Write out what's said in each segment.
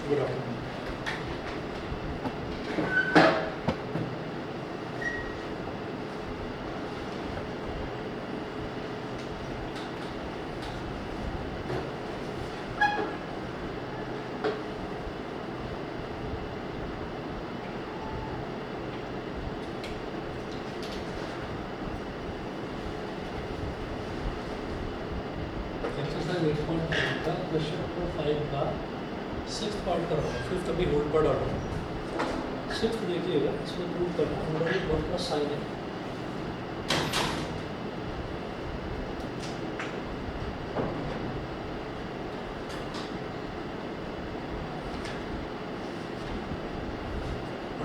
Good afternoon. Exercise 8.9 का question number 5 का 6th part कर रहा हूँ। 5th अभी होल्ड पर डाल रहा हूँ। 6th देखिएगा, इसमें प्रूव करना अंडर रूट 1 प्लस साइन है।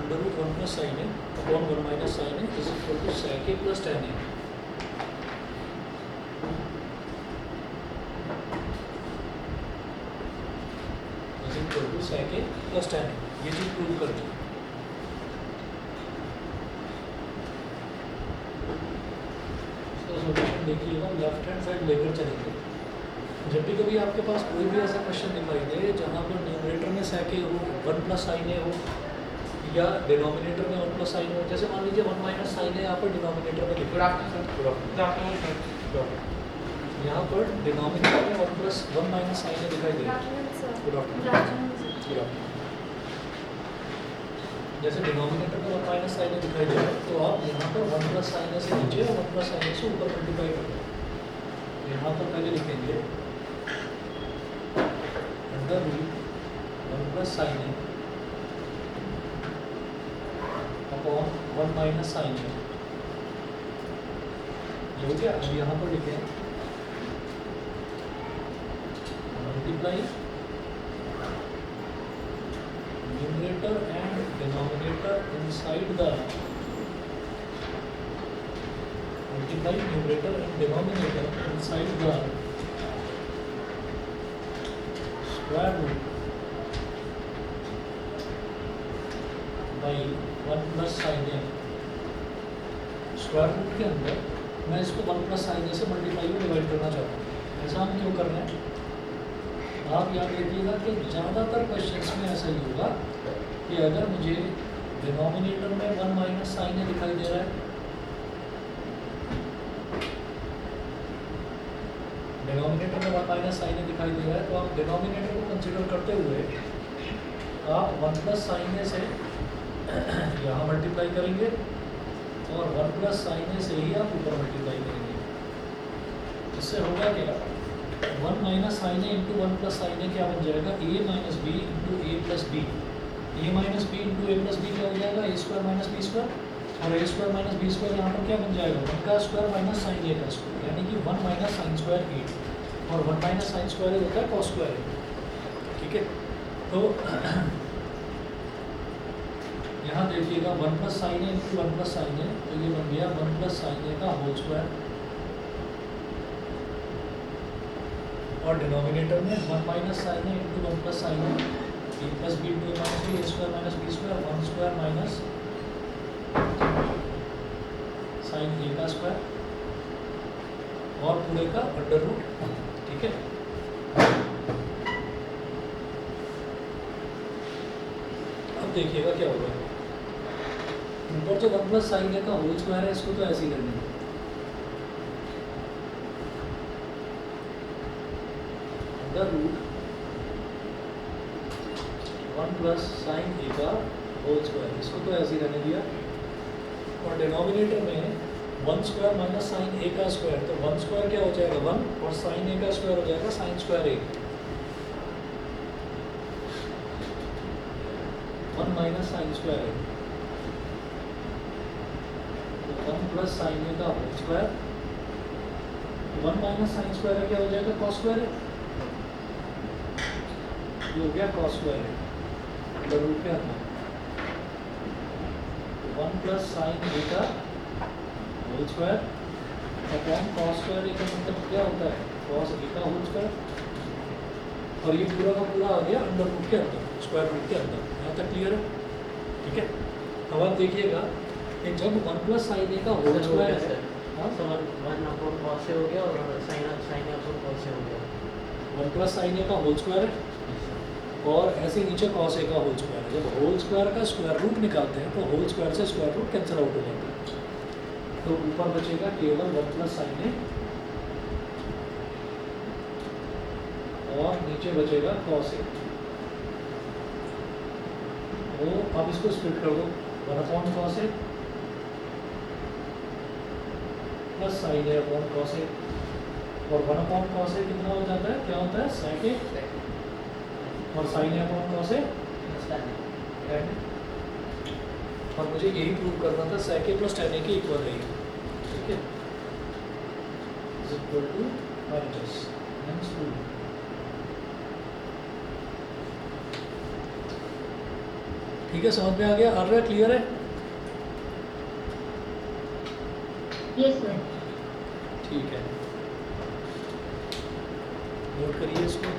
अंडर रूट 1 प्लस साइन है अपॉन 1 माइनस साइन है is equal to sec a plus tan a। sec a plus tan a, ये चीज प्रूव करनी है। इसका सॉल्यूशन देखिएगा, लेफ्ट हैंड साइड लेकर चलेंगे। जब भी कभी आपके पास कोई भी ऐसा क्वेश्चन दिखाई दे जहाँ पर न्यूमरेटर में sec a हो, 1 प्लस साइन a हो, या डिनोमिनेटर में 1 प्लस साइन हो, जैसे मान लीजिए 1 माइनस साइन है यहाँ पर डिनोमिनेटर में लिखा। यहाँ पर डिनोमिनेटर में 1 माइनस साइन है दिखाई दे रहा है। Good afternoon. जैसे डिनोमिनेटर में 1 माइनस साइन है दिखाई दे रहा है, तो आप यहाँ पर 1 प्लस साइन से नीचे और 1 प्लस साइन से ऊपर मल्टीप्लाई कर दो। यहाँ पर पहले लिखेंगे अंडर रूट 1 प्लस साइन है अपॉन 1 माइनस साइन है। ये हो गया। अब यहाँ पर लिखें multiply numerator and denominator inside the multiply numerator and denominator inside the square root by 1 plus sin a। Square root के अंदर मैं इसको 1 प्लस साइन ए से मल्टीप्लाई में डिवाइड करना चाहता हूँ। ऐसा हम क्यों कर रहे हैं? आप याद रखिएगा कि ज़्यादातर क्वेश्चंस में ऐसा ही होगा कि अगर मुझे डिनोमिनेटर में 1 माइनस साइन ए दिखाई दे रहा है, डिनोमिनेटर में 1 माइनस साइन ए दिखाई दे रहा है, तो आप डिनोमिनेटर को कंसिडर करते हुए आप 1 प्लस साइन ए से यहाँ मल्टीप्लाई करेंगे और 1 प्लस साइन ए से ही आप ऊपर मल्टीप्लाई करेंगे। इससे होगा क्या? 1 minus sine A into 1 plus sine A क्या बन जाएगा? a minus B into A plus B. A minus B into A plus B क्या हो जाएगा? A square minus B square, और A square minus B square यहाँ पर क्या बन जाएगा? 1 का स्क्वायर माइनस साइन ए का स्क्वायर, यानी कि 1 माइनस साइन स्क्वायर ए, और 1 माइनस साइन स्क्वायर होता है कॉस स्क्वायर ए। ठीक है, तो यहाँ देखिएगा 1 plus sine A into 1 plus sine ए, तो ये बन गया 1 प्लस साइन ए का होल स्क्वायर, और डिनोमिनेटर में 1 minus sine A into 1 plus sine A, A plus B into A minus B, A square minus B square, 1 square minus sine A का square, और पूरे का अंडर रूट। ठीक है, अब देखिएगा क्या होगा। ऊपर जो 1 प्लस साइन ए का होल स्क्वायर है, इसको तो ऐसे ही करना है। Under root 1 plus sine A का होल स्क्वायर, इसको तो ऐसे ही रहने दिया, और डिनोमिनेटर में 1 स्क्वायर माइनस साइन ए का स्क्वायर, तो 1 स्क्वायर क्या हो जाएगा? 1, और साइन ए का स्क्वायर हो जाएगा sine square A. 1 minus sine square A, तो 1 प्लस साइन ए का whole square, 1 minus sine square क्या हो जाएगा? कॉस स्क्वायर है। ये हो गया कॉस स्क्वायर है अंडर रूट के अंदर। 1 प्लस साइन ए का whole square upon cos square A का मतलब क्या होता है? कॉस ए का होल स्क्वायर, और ये पूरा का पूरा आ गया अंडर रूट के अंदर, स्क्वायर रूट के अंदर। यहाँ तक क्लियर है? ठीक है, अब आप देखिएगा कि जब 1 प्लस साइन ए का होल स्क्वायर है, हाँ, 1 अपॉन कॉस से हो गया और साइन अपॉन कॉस से हो गया। 1 प्लस साइन ए का होल स्क्वायर है, और ऐसे नीचे cos A का होल स्क्वायर है। जब होल स्क्वायर का स्क्वायर रूट निकालते हैं तो होल स्क्वायर से स्क्वायर रूट कैंसिल आउट हो जाता है, तो ऊपर बचेगा केवल 1 प्लस साइन ए और नीचे बचेगा cos A। तो अब इसको स्प्लिट कर दो, 1 upon cos A plus sine A upon cos A, और 1 अपॉन cos A कितना हो जाता है, क्या होता है sec A, और sine A upon cos A tan A। और मुझे यही प्रूव करना था sec A plus tan A के इक्वल है, ठीक है, is equal to minus hence to. ठीक है, समझ में आ गया, आर्या क्लियर है? Yes sir. ठीक है, नोट करिए इसको।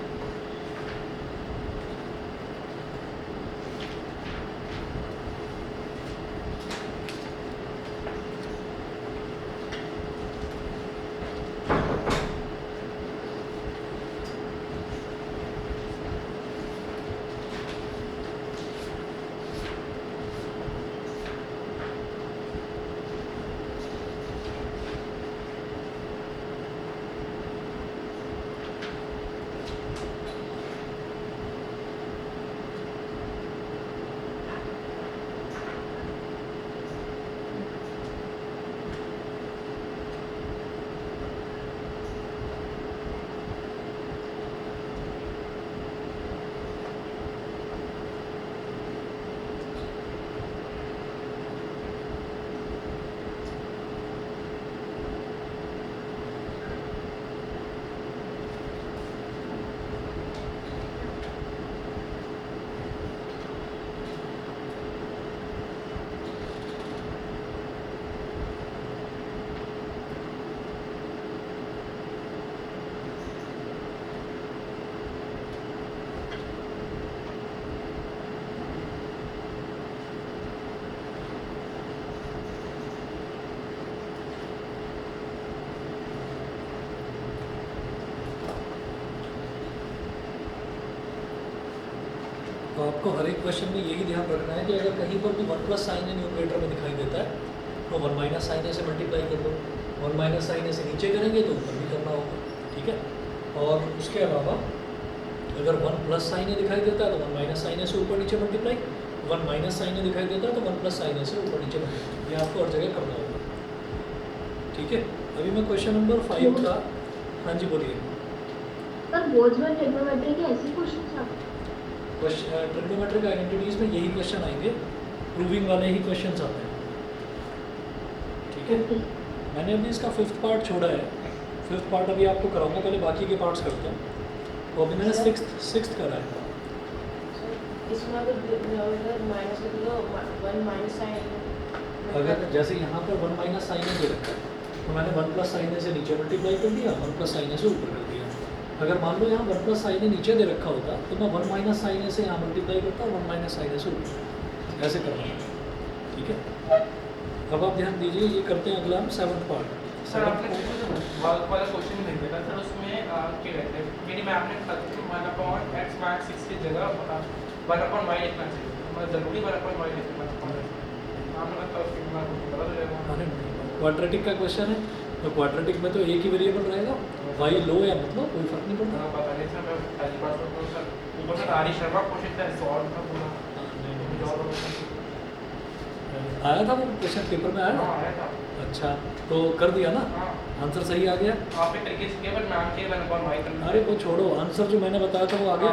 तो आपको हर एक क्वेश्चन में यही ध्यान रखना है कि अगर कहीं पर भी 1 प्लस साइन ए न्यूमरेटर में दिखाई देता है तो 1 माइनस साइन ए से मल्टीप्लाई कर दो, 1 माइनस साइन ए से नीचे करेंगे तो ऊपर भी करना होगा, ठीक है। और उसके अलावा अगर 1 प्लस साइन ए दिखाई देता है तो 1 माइनस साइन ए से ऊपर नीचे मल्टीप्लाई, 1 माइनस साइन ए दिखाई देता है तो 1 प्लस साइन ए से ऊपर नीचे मल्टीप्लाई, ये आपको हर जगह करना होगा, ठीक है। अभी मैं क्वेश्चन नंबर 5 का, हाँ जी बोलिए। सर बोल्ट्जमैन ट्रिग्नोमेट्री के ऐसे क्वेश्चंस आप ट्रिग्नोमेट्रिक आइडेंटिटीज में यही क्वेश्चन आएंगे, प्रूविंग वाले ही क्वेश्चंस आते हैं, ठीक है। मैंने अभी इसका 5th पार्ट छोड़ा है, 5th पार्ट अभी आपको कराऊंगा, पहले बाकी के पार्ट्स करता हूँ। तो अभी मैंने 6th करा है। इसमें अगर माइनस कर दो 1 माइनस साइन, अगर जैसे यहाँ पर 1 माइनस साइन ए दे रखा है तो मैंने 1 प्लस साइन ए से नीचे मल्टीप्लाई कर दिया, 1 प्लस साइन ए से ऊपर कर दिया। अगर मान लो यहाँ 1 प्लस साइन ए नीचे दे रखा होता तो मैं 1 माइनस साइन ए से यहाँ मल्टीप्लाई करता, 1 माइनस साइन ए से ऊपर, ऐसे करना है, ठीक है। अब आप ध्यान दीजिए, ये करते हैं अगला हम 7th पार्ट। सर आपने वाला क्वेश्चन नहीं देखा सर, उसमें क्या कहते हैं मेरी मैं आपने 1/x/6 की जगह 1/y लिखना चाहिए, मतलब जरूरी 1/y लिखना आपने तो कितना पता चलेगा। क्वाड्रेटिक का क्वेश्चन है तो क्वाड्रेटिक में तो एक ही वेरिएबल रहेगा, वाई लो या मतलब कोई फर्क नहीं पड़ता। पता नहीं सर, मैं पहली बार सुन रहा हूँ सर। ऊपर से आरी शर्मा क्वेश्चन था, सॉल्व था पूरा, आया था वो क्वेश्चन पेपर में आया था? आया था। अच्छा, तो कर दिया ना, हाँ आंसर सही आ गया। आप एक तरीके से केवल नाम के 1/y करना। अरे वो छोड़ो, आंसर जो मैंने बताया था वो आ गया।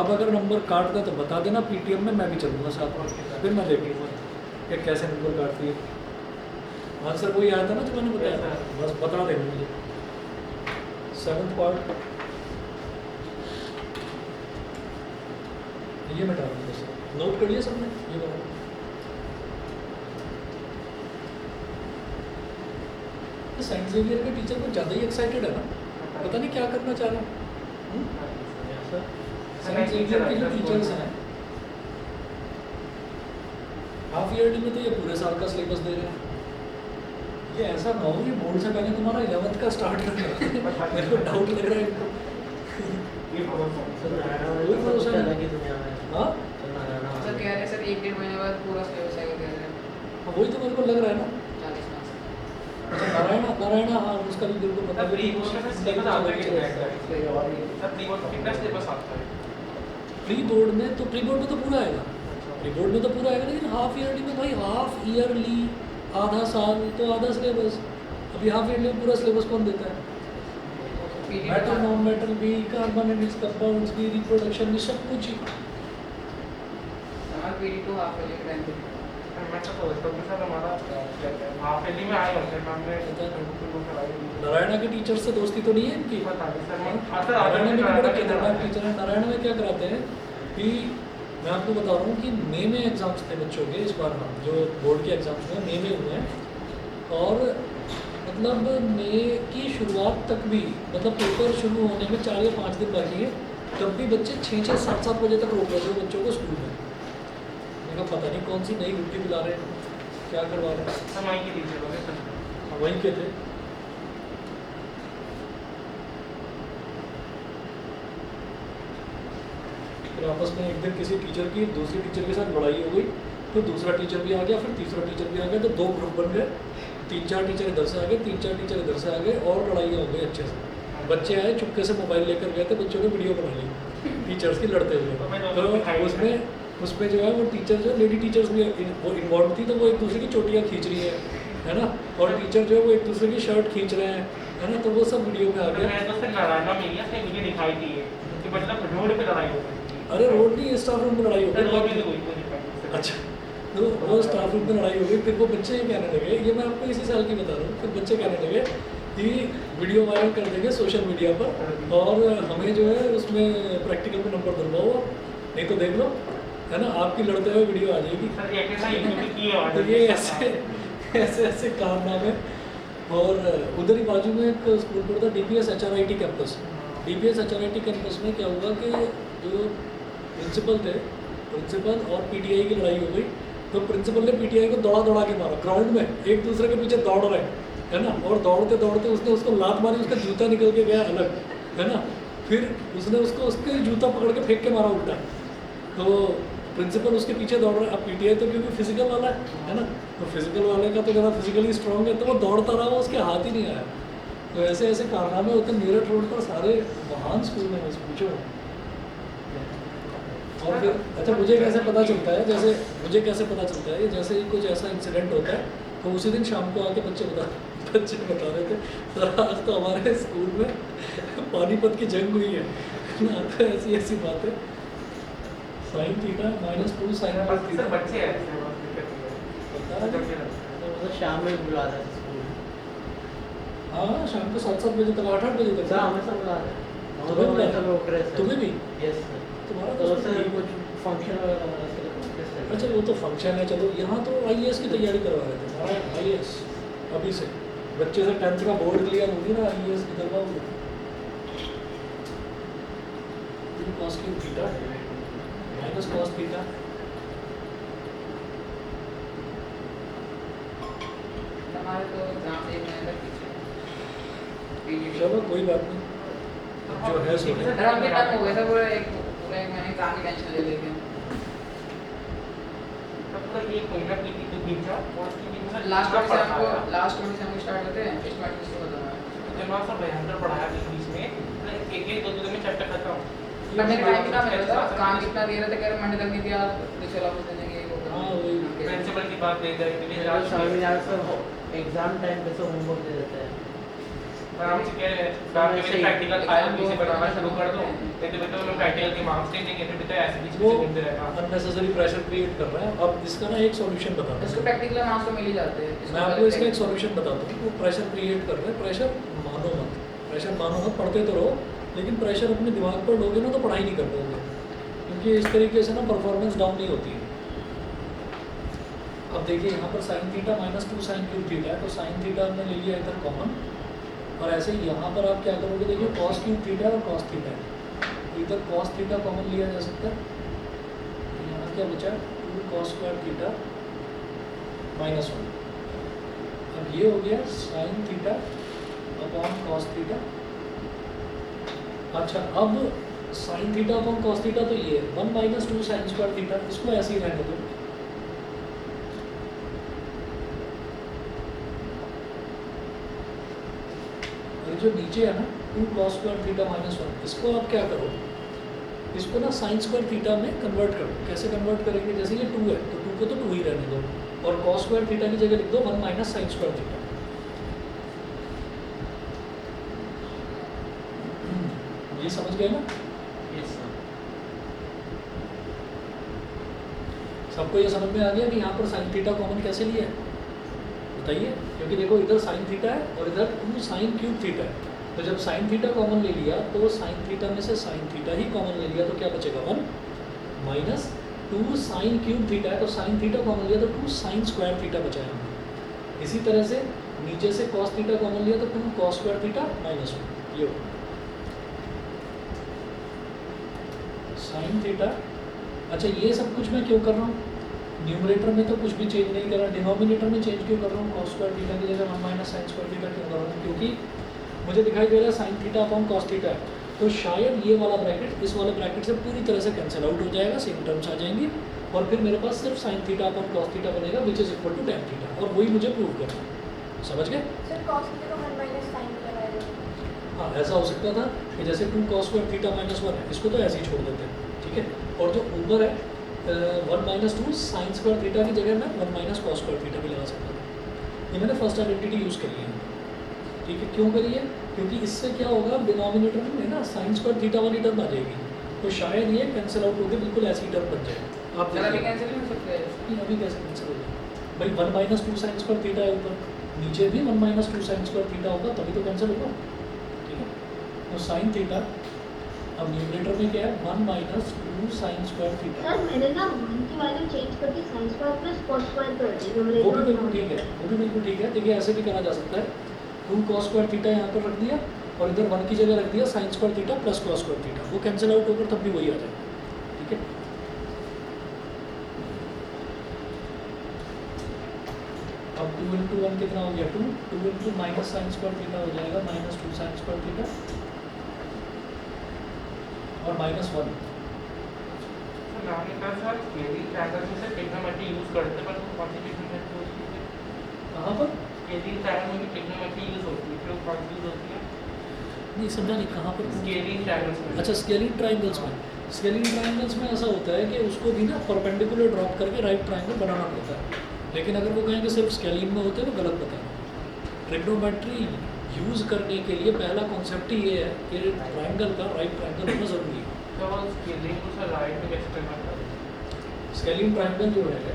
अब अगर नंबर काट दे तो बता देना, पीटीएम में मैं भी चलूँगा साथ में, फिर मैं देखूँगा कि कैसे नंबर काटती है। आंसर वही आया था ना जो मैंने बताया था, बस बता देना मुझे। 7th पार्ट ये मिटा दूँगा सर, नोट करिए सबने, ये बताओ। साइंस जेवियर के टीचर कुछ ज़्यादा ही एक्साइटेड है ना, पता नहीं क्या करना चाह रहे हैं। साइंस जेवियर के जो टीचर्स हैं हाफ ईयरली में तो ये पूरे साल का सिलेबस दे रहे हैं। ये ऐसा ना हो कि बोर्ड से पहले तुम्हारा 11th का स्टार्ट कर रहा है, मेरे को डाउट लग रहा है इनको। ये बहुत सर नारायण कोई वाले भरोसा तो नहीं। अलग ही दुनिया में है। हाँ सर नारायण सर वाले। कह रहे हैं सर 1-1.5 महीने बाद पूरा सिलेबस आएगा कह रहे हैं हाँ, वही तो मेरे को लग रहा है ना। 40 मार्क्स का। अच्छा नारायण हाँ उसका भी बिल्कुल पता सर प्री बोर्ड में सिलेबस आता है कितना है सर प्री बोर्ड में कितना सिलेबस आता है प्री बोर्ड में तो पूरा आएगा। प्री बोर्ड में तो पूरा आएगा, लेकिन हाफ ईयरली में भाई हाफ ईयरली आधा साल तो आधा सिलेबस। अभी हाफ ईयरली में पूरा सिलेबस कौन देता है? पीडी मेटल नॉन मेटल भी, कार्बन एंड इट्स कंपाउंड्स भी, रिप्रोडक्शन भी, सब कुछ ही। हमारा पीडी टू हाफ ईयरली के टाइम पे मैं तो सोचता हूँ कि सर हमारा क्या कहते हैं हाफ ईयरली में आए होंगे मैम ने नारायणा के टीचर से दोस्ती तो नहीं है इनकी? पता नहीं सर हाँ सर नारायणा में भी बड़े आगे खतरनाक टीचर हैं। नारायणा में क्या कराते हैं कि मैं आपको बता रहा हूँ कि मई में एग्ज़ाम्स थे बच्चों के इस बार, हाँ जो बोर्ड के एग्ज़ाम्स थे मई में हुए हैं। और मतलब मई की शुरुआत तक भी, मतलब पेपर शुरू होने में 4 या 5 दिन बाकी है, तब भी बच्चे 6-6, 7-7 बजे तक रोक रहे थे बच्चों को स्कूल में। मैंने कहा पता नहीं कौन सी नई गुट्टी पिला रहे हैं, क्या करवा रहे हैं। सर वहीं के टीचर होंगे सर हाँ, वहीं के थे। फिर आपस में एक दिन किसी टीचर की दूसरे टीचर के साथ लड़ाई हो गई, फिर दूसरा टीचर भी आ गया, फिर तीसरा टीचर भी आ गया, तो 2 ग्रुप बन गए। 3-4 टीचर इधर से आ गए, 3-4 टीचर इधर से आ गए, और लड़ाइयाँ हो गई अच्छे से। बच्चे आए चुपके से मोबाइल लेकर गए थे, बच्चों ने वीडियो बना ली टीचर्स की लड़ते हुए। तो उसमें जो है वो टीचर जो लेडी टीचर्स भी वो इन्वॉल्व थी, तो वो एक दूसरे की चोटियाँ खींच रही है ना, और टीचर जो है वो एक दूसरे की शर्ट खींच रहे हैं, है ना, तो वो सब वीडियो में आ गया। मैं तो सर नारायणा में ही है वीडियो दिखाई थी है कि मतलब रोड पे लड़ाई हो गई। अरे रोड नहीं, स्टाफ रूम में लड़ाई हो सर रोड गई। पे कोई नहीं दिखाई। अच्छा, तो वो स्टाफ रूम में लड़ाई हो गई। फिर वो बच्चे ये कहने लगे, ये मैं आपको इसी साल की बता रहा हूँ, फिर बच्चे कहने लगे कि वीडियो वायरल कर देंगे सोशल मीडिया पर, और हमें जो है उसमें प्रैक्टिकल में नंबर दिलवाओ, नहीं तो देख लो, है ना, आपकी लड़ते हुए वीडियो आ जाएगी। सर एक ऐसा यूट्यूब की है तो ये ऐसे कारनामे। और उधर ही बाजू में एक स्कूल पढ़ता DPS HRIT campus. DPS HRIT campus में क्या हुआ कि जो प्रिंसिपल थे, प्रिंसिपल और PTI की लड़ाई हो गई। तो प्रिंसिपल ने PTI को दौड़ा के मारा ग्राउंड में, एक दूसरे के पीछे दौड़ रहे हैं, है ना, और दौड़ते दौड़ते उसने उसको लात मारी, उसका जूता निकल के गया अलग, है ना, फिर उसने उसको उसके जूता पकड़ के फेंक के मारा उल्टा। तो प्रिंसिपल उसके पीछे दौड़ रहा है। अब PTI तो क्योंकि फिजिकल वाला है ना, तो फिजिकल वाले का तो ज़्यादा फिजिकली स्ट्रॉन्ग है, तो वो दौड़ता रहा, वो उसके हाथ ही नहीं आया। तो ऐसे ऐसे कारनामे होते हैं मेरठ रोड पर सारे महान स्कूल में, बस पूछो। और फिर अच्छा मुझे कैसे पता चलता है, जैसे ही कुछ ऐसा इंसिडेंट होता है तो उसी दिन शाम को आके बच्चे बता रहे थे सर आज तो हमारे स्कूल में पानीपत की जंग हुई है ना, तो ऐसी बात है। Sine theta -2 sine sir theta बच्चे हैं सर बहुत दिक्कत पता है है। मतलब शाम में बुला रहे थे स्कूल। हाँ शाम को 7-7 बजे तक, 8-8 बजे तक। सर हमेशा बुला रहे हैं। तुम्हें बुला रहे हैं? सब रोक रहे हैं। तुम्हें भी? Yes sir. तुम्हारा तो तो सर कुछ फंक्शन वगैरह अच्छा वो तो फंक्शन है, चलो यहाँ तो IAS की तैयारी करवा रहे थे। हमारा IAS अभी से बच्चे से 10th का बोर्ड क्लियर होगी ना, IAS की करवाओगे। cos cube theta -cos theta हमारे तो एग्जाम 1 महीने तक पीछे चलो कोई बात नहीं, अब जो है सो है। सर हम भी टाइम हो गया था पूरा एक महीने एग्जाम की टेंशन ले लेके तो एक महीना की तो खींचा और उसके बीच में लास्ट पढ़ा में हमको है। लास्ट में से हम स्टार्ट करते हैं इस बार किसको बताना जब मैं सब भयंकर पढ़ाया बीच में एक दो दिन में चैप्टर खत्म। पढ़ने का टाइम कितना मिला था, काम कितना दे रहे थे, कह रहे मंडे तक नहीं दिया तो चलो आप दे देंगे वो हाँ, वही। प्रिंसिपल की बात ले जाए मेरे को समझ नहीं आ रहा सर एग्जाम टाइम पे तो होमवर्क दे देते हैं। आराम से कह रहे हैं काम के प्रैक्टिकल फाइल पीछे बनाना शुरू कर दो, नहीं तो बेटा मैं प्रैक्टिकल के मार्क्स नहीं देंगे, फिर बेटा ऐसे बीच वो में घूमते रहेगा। अननेसेसरी प्रेशर क्रिएट कर रहा है। अब इसका ना एक सॉल्यूशन बताता हूँ, इसको प्रैक्टिकल मार्क्स तो मिल ही जाते हैं। मैं आपको इसका एक सॉल्यूशन बताता हूँ। वो प्रेशर क्रिएट कर रहे हैं, प्रेशर मानो मत, पढ़ते तो रहो, लेकिन प्रेशर अपने दिमाग पर लोगे ना तो पढ़ाई नहीं कर पाओगे, क्योंकि इस तरीके से ना परफॉर्मेंस डाउन नहीं होती है। अब देखिए यहाँ पर sign theta -2 sine cube theta है, तो साइन थीटा हमने ले लिया इधर कॉमन, और ऐसे ही यहाँ पर आप क्या करोगे, देखिए कॉस क्यूब थीटा और कॉस थीटा है, इधर कॉस थीटा कॉमन लिया जा सकता है, तो यहाँ क्या बचा 2 cos स्क्वायर थीटा -1। अब ये हो गया sine theta upon cos theta अच्छा अब sign theta upon cos theta तो ये 1 माइनस 2 साइन स्क्वायर थीटा, इसको ऐसे ही रहने दो। और जो नीचे है ना 2 कॉस स्क्वायर थीटा माइनस 1, इसको आप क्या करो, इसको ना साइन स्क्वायर थीटा में कन्वर्ट करो। कैसे कन्वर्ट करेंगे, जैसे ये 2 है तो 2 को तो 2 ही रहने दो, और कॉस स्क्वायर थीटा की जगह लिख दो 1 माइनस साइन स्क्वायर थीटा। ये समझ गए ना? Yes sir. सबको ये समझ में आ गया कि यहाँ पर साइन थीटा कॉमन कैसे लिया है, बताइए। क्योंकि देखो इधर साइन थीटा है और इधर 2 साइन क्यूब थीटा है, तो जब साइन थीटा कॉमन ले लिया तो साइन थीटा में से साइन थीटा ही कॉमन ले लिया तो क्या बचेगा 1 माइनस 2 साइन क्यूब थीटा है, तो साइन थीटा कॉमन लिया तो 2 साइन स्क्वायर थीटा बचा है। इसी तरह से नीचे से कॉस थीटा कॉमन लिया तो 2 कॉस स्क्वायर थीटा माइनस 1, ये हो साइन थीटा। अच्छा ये सब कुछ मैं क्यों कर रहा हूँ, न्यूमरेटर में तो कुछ भी चेंज नहीं कर रहा, डिनोमिनेटर में चेंज क्यों कर रहा हूँ, कॉस स्क्वायर थीटा की जगह 1 माइनस साइन स्क्वायर थीटा क्यों कर रहा हूँ, क्योंकि मुझे दिखाई दे रहा है sine theta upon cos theta है, तो शायद ये वाला ब्रैकेट इस वाले ब्रैकेट से पूरी तरह से कैंसिल आउट हो जाएगा, सेम टर्म्स आ जाएंगी, और फिर मेरे पास सिर्फ sine theta upon cos theta बनेगा which is equal to tan theta, और वही मुझे प्रूव करना है। समझ गए? सर cos थीटा को 1 माइनस sin लगाया जाएगा। हाँ ऐसा हो सकता था कि जैसे 2 कॉस स्क्वायर थीटा माइनस 1 है, इसको तो ऐसे ही छोड़ देते हैं, ठीक है। और जो ऊपर है 1 माइनस 2 साइन स्क्वायर थीटा की जगह मैं 1 माइनस कॉस स्क्वायर थीटा भी लगा सकता था। ये मैंने फर्स्ट आइडेंटिटी यूज़ करी है, ठीक है। क्यों करी है, क्योंकि इससे क्या होगा, डिनोमिनेटर में ना साइन स्क्वायर थीटा वाली टर्म आ जाएगी, तो शायद ये कैंसिल आउट होकर बिल्कुल ऐसी टर्म बन जाए। आप चलो अभी कैंसिल नहीं हो सकता है। नहीं, अभी कैसे कैंसिल हो जाए भाई, 1 माइनस 2 साइन स्क्वायर थीटा है ऊपर, नीचे भी 1 माइनस 2 साइन स्क्वायर थीटा होगा तभी तो कैंसिल होगा, ठीक है। तो साइन थीटा अब न्यूमरेटर में क्या है 1 minus 2 sine square theta, sir मैंने ना 1 की वैल्यू चेंज करके sin square plus cos square कर दी वो भी न्यूमरेटर बिल्कुल ठीक है, वो भी बिल्कुल ठीक है। देखिए ऐसे भी करा जा सकता है, 2 कॉस स्क्वायर थीटा यहाँ पर रख दिया और इधर 1 की जगह रख दिया sign square theta plus cos square theta, वो कैंसिल आउट होकर तब भी वही आ जाएगा, ठीक है। अब 2 इंटू 1 कितना हो गया 2, 2 into minus sine square theta हो जाएगा माइनस 2 साइन स्क्वायर थीटा और माइनस 1। मैंने कहा सर स्केलिंग ट्रायंगल में से ट्रिग्नोमेट्री यूज करते हैं, पर वो कौन सी ट्रिग्नोमेट्री होती है? कहाँ पर? स्केलिंग ट्रायंगल में भी ट्रिग्नोमेट्री यूज होती है, फिर वो कौन सी यूज होती है? नहीं समझा नहीं, कहाँ पर? स्केलिंग ट्रायंगल्स में। अच्छा स्केलिंग ट्राइंगल्स में, स्केलिंग ट्राइंगल्स में ऐसा होता है कि उसको भी ना परपेंडिकुलर ड्रॉप करके राइट ट्राइंगल बनाना पड़ता है, लेकिन अगर वो कहें कि सिर्फ स्केलिंग में होते हैं तो गलत बताना। ट्रिग्नोमेट्री यूज़ करने के लिए पहला कॉन्सेप्ट ही ये है कि ट्राइंगल का राइट ट्राइंगल होना ज़रूरी है। तो वो स्केलिंग को सर राइट में कैसे करना है? स्केलिंग ट्राइंगल जो है,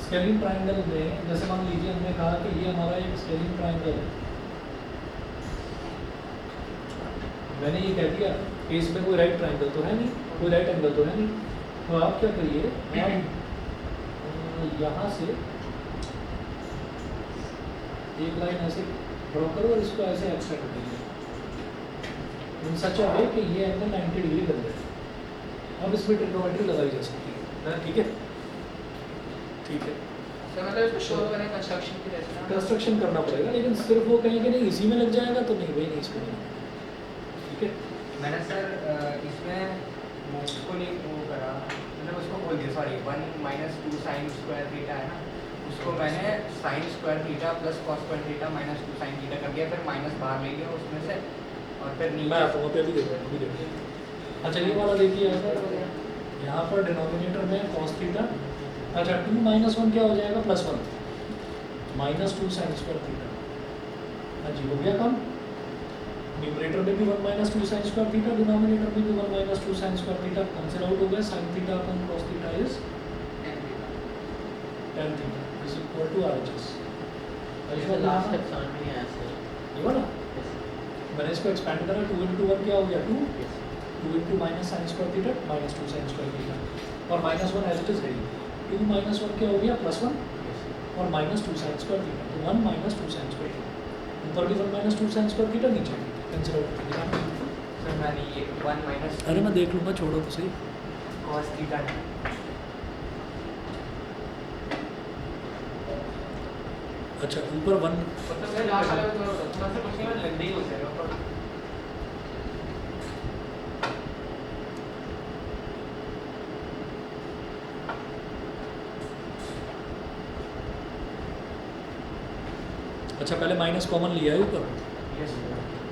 स्केलिंग ट्राइंगल में जैसे मान लीजिए हमने कहा कि ये हमारा एक स्केलिंग ट्राइंगल है, मैंने ये कह दिया कि इसमें कोई राइट ट्राइंगल तो है नहीं, कोई राइट एंगल तो है नहीं, तो आप क्या करिए, आप यहाँ से एक लाइन ऐसे ड्रॉ करो और इसको ऐसे एक्सट्रा कर दीजिए इन सच अ वे कि ये एंगल 90 डिग्री बन जाए। अब इसमें ट्रिग्नोमेट्री लगाई जा सकती है, ठीक है, ठीक है। तो मतलब इसको शो करने कंस्ट्रक्शन की रहती है ना। कंस्ट्रक्शन करना पड़ेगा, लेकिन सिर्फ वो कहेंगे नहीं इसी में लग जाएगा तो नहीं भाई, नहीं इसमें नहीं, ठीक है। मैंने सर इसमें उसको नहीं वो करा, मतलब उसको बोल दिया sorry 1 minus 2 sine square theta है ना, उसको मैंने sign square theta plus cos square theta minus 2 sine theta कर दिया, फिर माइनस बाहर ले लिया उसमें से, और फिर मैं नीचे आपको पे भी देख रहा हूँ, अभी देखिए। अच्छा ये वाला देखिए यहाँ पर डिनोमिनेटर में कॉस थीटा, अच्छा 2 माइनस 1 क्या हो जाएगा plus 1 minus 2 sine square theta, हाँ जी हो गया काम। न्यूमरेटर में भी 1 minus 2 sine square theta, denominator में भी 1 minus 2 sine square theta cancel out हो गया, sine theta upon cos theta is tan theta is equal to RHS। इसमें लास्ट तक समझ में नहीं आया सर। ये वाला मैंने इसको एक्सपेंड करा, 2 इंटू 1 क्या हो गया 2, 2 into minus sine square theta minus 2 sine square theta, और माइनस 1 एज इट इज है, 2 माइनस 1 क्या हो गया प्लस 1 और माइनस 2 साइन स्क्वायर थीटा, तो 1 माइनस 2 साइन स्क्वायर थीटा, ऊपर भी 1 माइनस 2 साइन स्क्वायर थीटा, नीचे कैंसिल आउट कर दिया। सर मैंने ये 1 माइनस अरे मैं देख लूँगा, छोड़ो तो सही। कॉस थीटा अच्छा ऊपर 1 मतलब सर लास्ट वाला तो थोड़ा सा क्वेश्चन में लेंदी हो जाएगा, पर अच्छा पहले माइनस कॉमन लिया है ऊपर, यस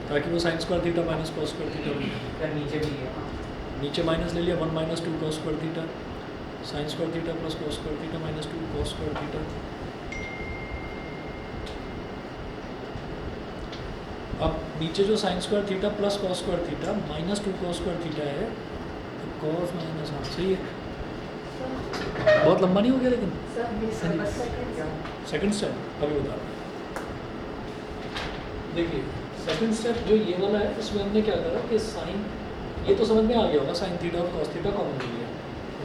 ताकि वो sign square theta minus cos square theta बने। सर नीचे भी है नीचे माइनस ले लिया, 1 minus 2 cos square theta sine square theta plus cos square theta minus 2 cos square theta. अब नीचे जो sign square theta plus cos square theta minus 2 cos square theta है, तो कॉस माइनस हाँ सही है। बहुत लंबा नहीं हो गया लेकिन सेकंड स्टेप अभी बता रहा हूँ। देखिए सेकंड स्टेप जो ये वाला है, इसमें हमने क्या करा कि साइन, ये तो समझ में आ गया होगा, साइन थीटा और कॉस थीटा कॉमन ले लिया,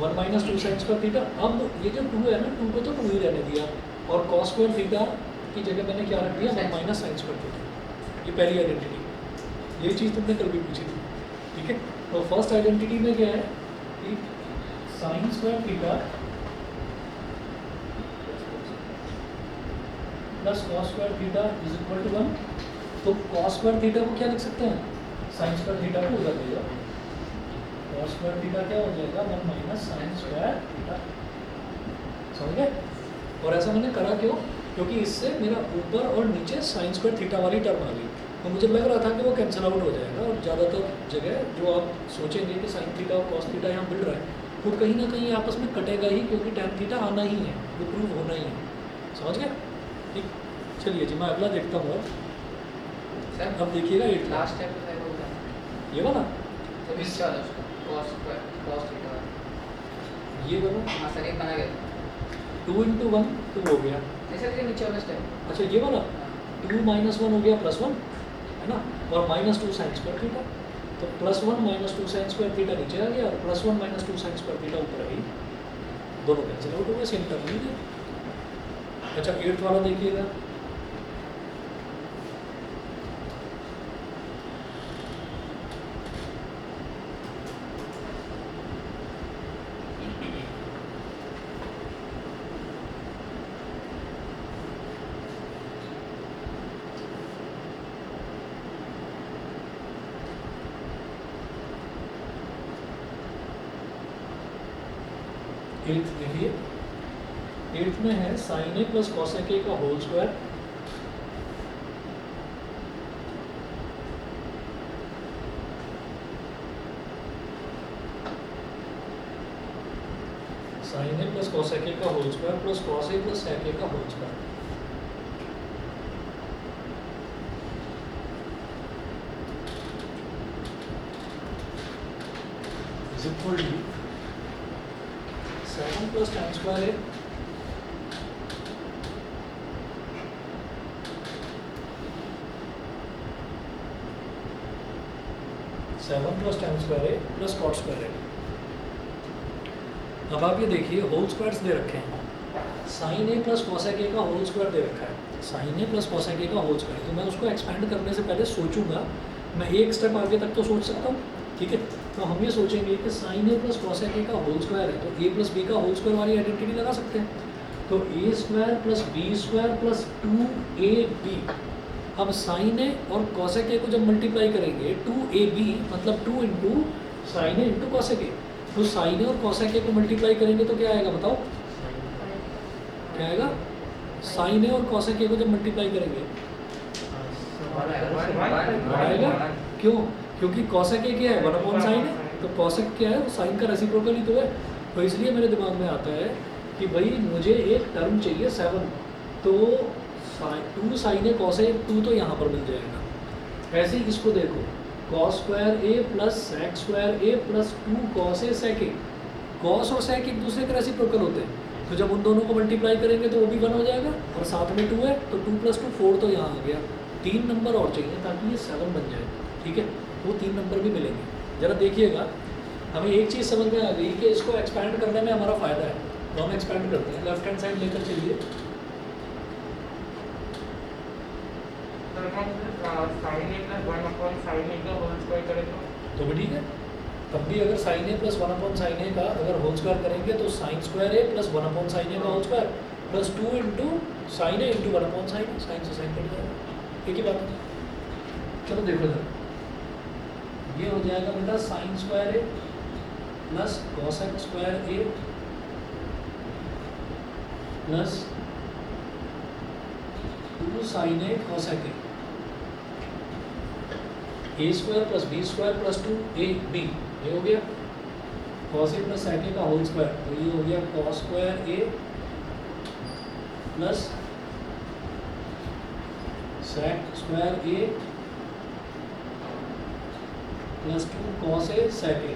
1 माइनस 2 साइन स्क्वायर थीटा। अब ये जो 2 है ना, 2 को तो 2 ही रहने दिया, और कॉस स्क्वायर थीटा की जगह मैंने क्या रख दिया, 1 माइनस साइन स्क्वायर थीटा। ये पहली आइडेंटिटी, ये चीज़ तुमने कल भी पूछी थी, ठीक है। तो फर्स्ट आइडेंटिटी में क्या है कि sine square theta plus cos square theta is equal to 1। तो कॉस स्क्वायर थीटा को क्या लिख सकते हैं, साइन स्क्वायर थीटा को उधर ले जाओ, कॉस स्क्वायर थीटा क्या हो जाएगा, 1 माइनस साइन स्क्वायर थीटा। समझ गए। और ऐसा मैंने करा क्यों, क्योंकि इससे मेरा ऊपर और नीचे साइन स्क्वायर थीटा वाली टर्म आ गई, तो मुझे लग रहा था कि वो कैंसिल आउट हो जाएगा, और ज़्यादातर जगह जो आप सोचेंगे कि साइन थीटा और कॉस थीटा यहाँ मिल रहा है, वो कहीं ना कहीं आपस में कटेगा ही, क्योंकि टैन थीटा आना ही है, वो प्रूव होना ही है। समझ गए। ठीक, चलिए जी मैं अगला देखता हूँ। सर अब देखिएगा लास्ट स्टेप तो है होता है ये वाला, तो इस वाला उसका कॉस थीटा ये वाला हाँ सर एक बना गया 2 इंटू 1 2 हो गया। ऐसा कि नीचे वाला स्टेप अच्छा ये वाला 2 माइनस 1 हो गया प्लस 1 है ना, और माइनस 2 साइन स्क्वायर थीटा, तो plus 1 minus 2 sine square theta नीचे आ गया, और plus 1 minus 2 sine square theta ऊपर आई, दोनों कैंसिल आउट हो गए, सेम टर्म नहीं है। अच्छा 8th वाला देखिएगा, एट्थ देखिए, 8th में है sine A plus cosec A का whole square, sine A plus cosec A का whole square plus cos A plus sec A का whole square. Is equal to 7 plus tan square A plus cot square A. अब आप ये देखिए whole squares दे रखे हैं, sine A plus cosec A का होल स्क्वायर दे रखा है, sine A plus cosec A का होल स्क्वायर, तो मैं उसको एक्सपेंड करने से पहले सोचूंगा, मैं एक स्टेप आगे तक तो सोच सकता हूँ, ठीक है। तो हम ये सोचेंगे कि sine A plus cosec A का होल स्क्वायर है, तो ए प्लस बी का होल स्क्वायर वाली आइडेंटिटी लगा सकते हैं, तो A square plus B square plus 2ab। अब साइन ए और कॉसेक ए को जब मल्टीप्लाई करेंगे 2ab मतलब 2 into sine A into cosec ए, तो साइन ए और कॉसेक ए को मल्टीप्लाई करेंगे तो क्या आएगा बताओ, क्या आएगा, साइन ए और कॉसेक ए को जब मल्टीप्लाई करेंगे आएगा, क्यों, क्योंकि कॉसेक ए क्या है 1 साइन है, तो कॉसेक क्या है वो साइन का रेसिप्रोकल ही तो है, तो इसलिए मेरे दिमाग में आता है कि भाई मुझे एक टर्म चाहिए 7, तो 2 साइन ए कॉस ए 2 तो यहाँ पर मिल जाएगा। ऐसे ही इसको देखो, cos square A plus sec square A plus 2 cos A sec A, cos और सेक एक दूसरे के रेसिप्रोकल होते हैं, तो जब उन दोनों को मल्टीप्लाई करेंगे तो वो भी 1 हो जाएगा, और साथ में 2 है तो 2 + 2 4 तो यहाँ आ गया, 3 नंबर और चाहिए ताकि ये 7 बन जाए, ठीक है। वो 3 नंबर भी मिलेंगे। ज़रा देखिएगा, हमें एक चीज़ समझ में आ गई कि इसको एक्सपैंड करने में हमारा फ़ायदा है, तो हम एक्सपैंड करते हैं, लेफ्ट हैंड साइड लेकर चलिए। Sign A plus 1/sin A का होल स्क्वायर करें तो भी ठीक है, तब भी अगर sign A plus 1/sin A का अगर होल स्क्वायर करेंगे तो sine square A plus 1/sin A का whole square plus 2 into sine A into 1/sin A, sine से साइन कट जाएगा, एक ही बात है। चलो देखो इधर, ये हो जाएगा बेटा sine square A plus cosec square A plus 2 2 sin a cosec a square plus B square plus 2ab ये हो गया cos a plus sec a का होल स्क्वायर, तो ये हो गया cos square a plus sec square a plus 2 cos a sec a,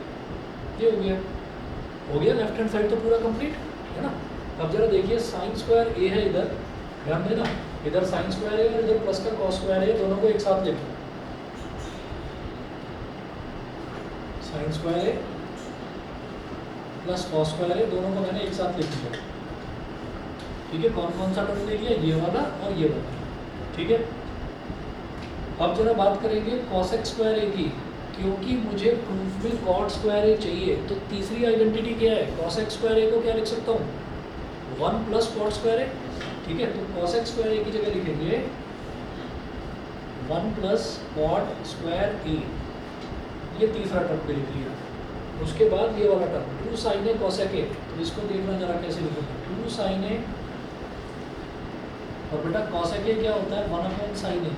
ये हो गया लेफ्ट हैंड साइड तो पूरा कंप्लीट है ना। अब जरा देखिए साइन स्क्वायर a है इधर, ध्यान देना इधर साइन स्क्वायर है और इधर प्लस का cos स्क्वायर है, दोनों को एक साथ लिखो साइन स्क्वायर है प्लस cos स्क्वायर है, दोनों को मैंने एक साथ लिख दिया। ठीक है, कौन कौन सा टर्म ले लिया, ये वाला और ये वाला। ठीक है, अब जरा बात करेंगे cosec स्क्वायर a की, क्योंकि मुझे प्रूफ में cot स्क्वायर a चाहिए, तो तीसरी आइडेंटिटी क्या है, cosec स्क्वायर a को क्या लिख सकता हूँ 1 प्लस cot स्क्वायर a। ठीक है, तो cosec स्क्वायर a की जगह लिखेंगे 1 प्लस cot स्क्वायर a, ये तीसरा टर्म पे लिख लिया। उसके बाद ये वाला term 2 sin a cosec a, तो इसको देखना जरा कैसे लिखोगे 2 sin a, और बेटा cosec a क्या होता है 1 upon sin a,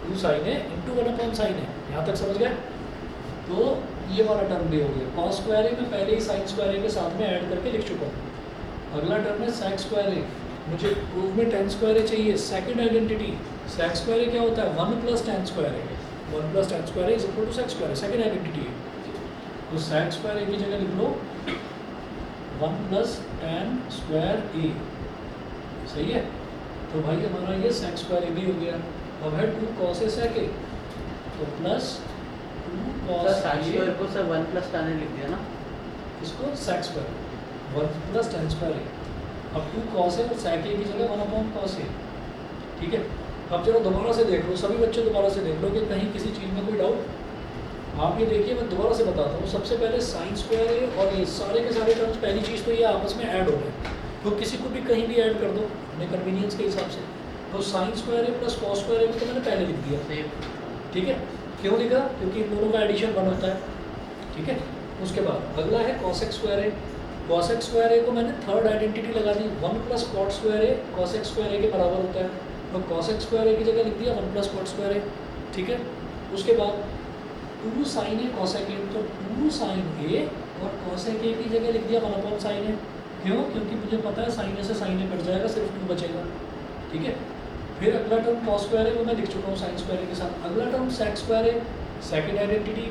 2 sin a into 1 upon sin a, यहाँ तक समझ गए। तो ये वाला टर्म भी हो गया। cos स्क्वायर a मैं पहले ही sin स्क्वायर a के साथ में ऐड करके लिख चुका हूँ। अगला टर्म है sec स्क्वायर a, मुझे प्रूफ में tan स्क्वायर a चाहिए, second identity sec square a क्या होता है 1 plus tan square a, 1 plus tan square a is equal to sec square a, second identity है। तो sec स्क्वायर a की जगह लिख लो 1 प्लस tan स्क्वायर a, सही है। तो भाई हमारा ये sec स्क्वायर a भी हो गया। अब है 2 cos a sec a, तो plus 2 cos sir sine a, square को सर 1 प्लस tan लिख दिया ना, इसको sec square 1 plus tan square a। अब 2 cos a और sec a की जगह 1 अपॉन cos a। ठीक है, अब चलो दोबारा से देख लो, सभी बच्चे दोबारा से देख लो कि कहीं किसी चीज़ में कोई डाउट। आप ये देखिए, मैं दोबारा से बताता हूँ। सबसे पहले साइन स्क्वायर a और ये सारे के सारे टर्म्स, पहली चीज़ तो ये आपस में ऐड हो गए, तो किसी को भी कहीं भी ऐड कर दो अपने कन्वीनियंस के हिसाब से। तो sine square a plus cos square a को तो मैंने पहले लिख दिया, सेम। ठीक है। क्यों लिखा, क्योंकि इन दोनों का एडिशन 1 होता है। ठीक है, उसके बाद अगला है cosec square a। cosec square a को मैंने थर्ड आइडेंटिटी लगा दी, 1 plus cot square a cosec square a के बराबर होता है, तो cosec स्क्वायर a की जगह लिख दिया 1 प्लस cot स्क्वायर a। ठीक है, उसके बाद 2 sin a cosec a, तो 2 sin a और cosec a की जगह लिख दिया 1 अपॉन sin a। क्यों, क्योंकि मुझे पता है sin a से sin a कट जाएगा, सिर्फ 2 बचेगा। ठीक है, फिर अगला टर्म cos स्क्वायर a वो मैं लिख चुका हूँ sin स्क्वायर a के साथ। अगला term sec square a, second identity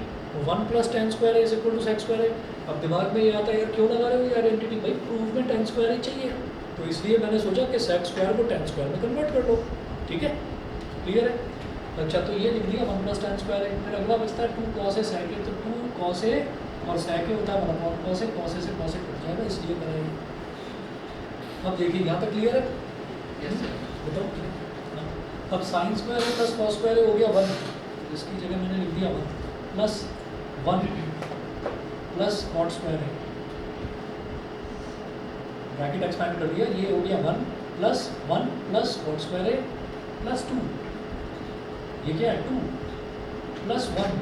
1 plus tan square a is equal to sec square a। अब दिमाग में ये आता है यार क्यों लगा रहे हो ये आइडेंटिटी, भाई प्रूफ में tan स्क्वायर a चाहिए, तो इसलिए मैंने सोचा कि sec स्क्वायर को tan स्क्वायर में कन्वर्ट कर लो। ठीक है, क्लियर है। अच्छा, तो ये लिख दिया 1 प्लस tan स्क्वायर a। फिर अगला बचता है 2 cos a sec a, तो 2 cos a और sec a होता है 1 upon cos a, cos a से cos a कट जाएगा, इसलिए मैंने। अब देखिए यहाँ तक क्लियर है, यस सर। बताओ क्लियर। अब sine square a plus cos square a हो गया 1, इसकी जगह मैंने लिख दिया 1 plus 1 plus cot square a, bracket expand कर दिया, ये हो गया 1 plus cot square a plus 2, ये क्या है 2 plus 1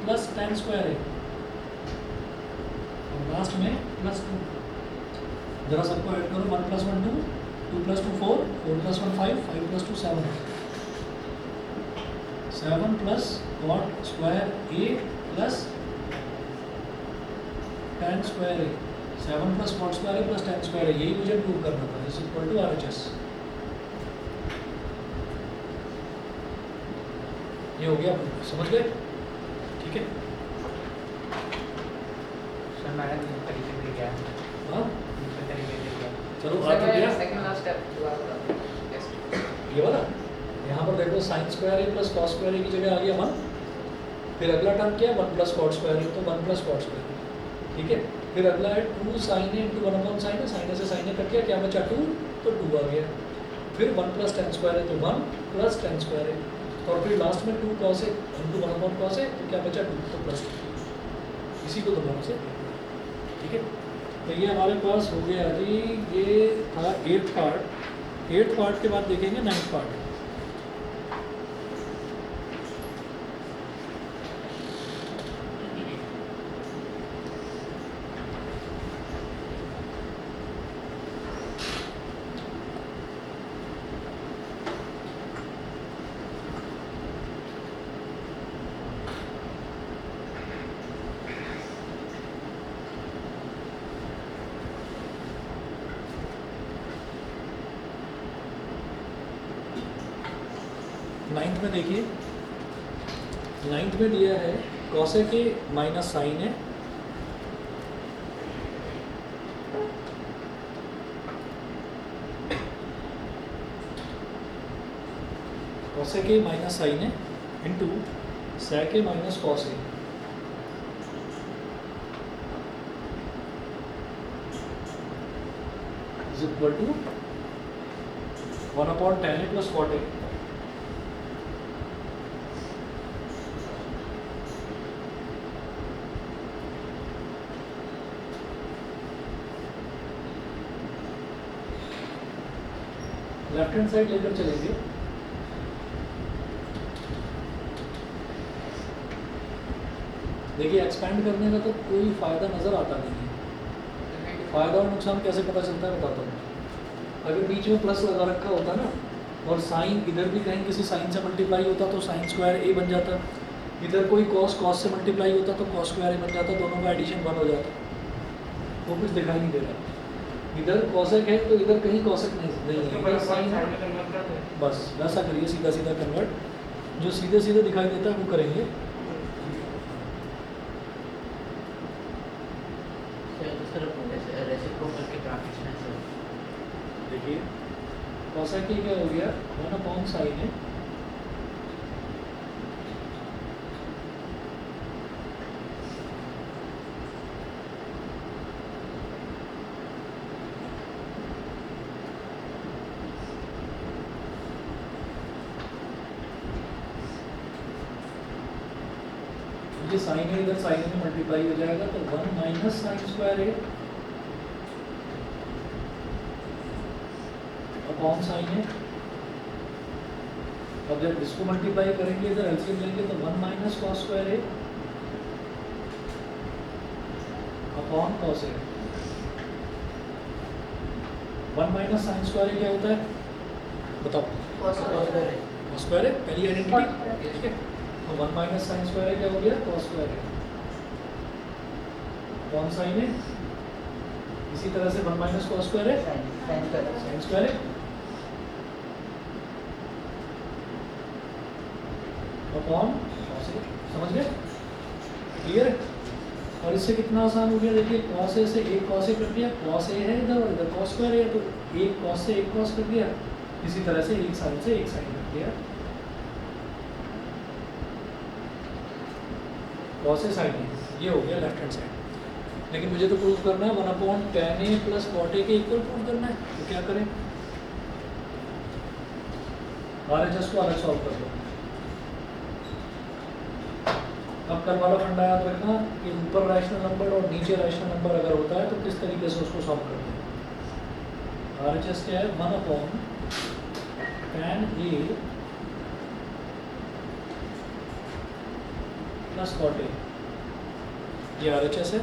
plus tan square a, और लास्ट में प्लस 2। जरा सबको ऐड करो, 1 plus 1 2, 2 plus 2 4, 4 plus 1 5, 5 plus 2 7, 7 plus cot square a plus tan square a, 7 plus cot square a plus tan square a, यही मुझे प्रूव करना था, इज इक्वल टू RHS। ये हो गया प्रूफ, समझ गए। ठीक है, सर मैंने दूसरे तरीके से किया है, हाँ दूसरे तरीके से किया। चलो आ तो गया सेकंड लास्ट स्टेप दोबारा बता दो। यस। ये वाला। यहाँ पर देखो sine square a plus cos square a की जगह आ गया 1, फिर अगला टर्म क्या है 1 प्लस cot स्क्वायर a, तो 1 प्लस cot स्क्वायर a। ठीक है, फिर अगला है 2 sin a into 1 upon sin a, sin a से sin a कट गया, क्या बचा 2, तो 2 आ गया। फिर 1 प्लस tan स्क्वायर a, तो 1 प्लस tan स्क्वायर a, और फिर लास्ट में 2 cos a into 1 upon cos a, तो क्या बचा 2, तो प्लस 2। इसी को दोबारा से, ठीक है। तो ये हमारे पास हो गया जी, ये था 8th पार्ट। 8th पार्ट के बाद देखेंगे 9th पार्ट। नाइन्थ में देखिए, नाइन्थ में दिया है कॉसेक ए माइनस साइन है, कॉसेक ए माइनस साइन है into sec A minus cos A. Is equal to 1/tan a plus cot a। Left hand side लेकर चलेंगे, देखिए एक्सपेंड करने का तो कोई फ़ायदा नज़र आता नहीं है। फ़ायदा और नुकसान कैसे पता चलता है बताता हूँ। अगर बीच में प्लस लगा रखा होता ना और साइन इधर भी कहीं किसी साइन से मल्टीप्लाई होता तो साइन स्क्वायर ए बन जाता, इधर कोई कॉस से मल्टीप्लाई होता तो कॉस स्क्वायर ए बन जाता, दोनों का एडिशन 1 हो जाता। वो कुछ दिखाई नहीं दे रहा, इधर कॉसेक है तो इधर कहीं कॉसेक नहीं है, इधर साइन है। बस वैसा करिए, सीधा सीधा कन्वर्ट, जो सीधे सीधे दिखाई देता है वो करेंगे। रेसिप्रोकल के ग्राफिक्स में सर देखिए कॉसेक ए क्या हो गया, 1 साइन है ये साइन है, इधर साइन में मल्टीप्लाई हो जाएगा तो 1 माइनस साइन स्क्वायर है अपॉन साइन है। अब जब इसको मल्टीप्लाई करेंगे इधर एलसीएम लेंगे तो 1 माइनस कॉस स्क्वायर है अपॉन कॉस है। 1 माइनस साइन स्क्वायर क्या होता है बताओ? कॉस स्क्वायर है, कॉस स्क्वायर है पहली आइडेंटिटी, ठीक है। तो 1 माइनस साइन स्क्वायर क्या हो गया, कॉस स्क्वायर है अपॉन साइन है। इसी तरह से 1 माइनस कॉस स्क्वायर है साइन स्क्वायर है अपॉन कॉस ए। समझ गए? क्लियर है? और इससे कितना आसान हो गया, देखिए कॉस ए से एक कॉस ए कर दिया, कॉस ए है इधर और इधर कॉस स्क्वायर है तो एक कॉस से एक कॉस कर दिया, इसी तरह से एक साइन से एक साइन कर दिया, कॉस ए साइन ए। ये हो गया लेफ्ट हैंड साइड। लेकिन मुझे तो प्रूव करना है 1/tan a plus cot a के इक्वल प्रूव करना है, तो क्या करें, RHS को अलग सॉल्व कर दो। अब कल वाला फंडा याद रखना कि ऊपर रैशनल नंबर और नीचे रैशनल नंबर अगर होता है तो किस तरीके से उसको सॉल्व करते हैं। RHS क्या है, 1/tan a plus cot a, ये RHS है,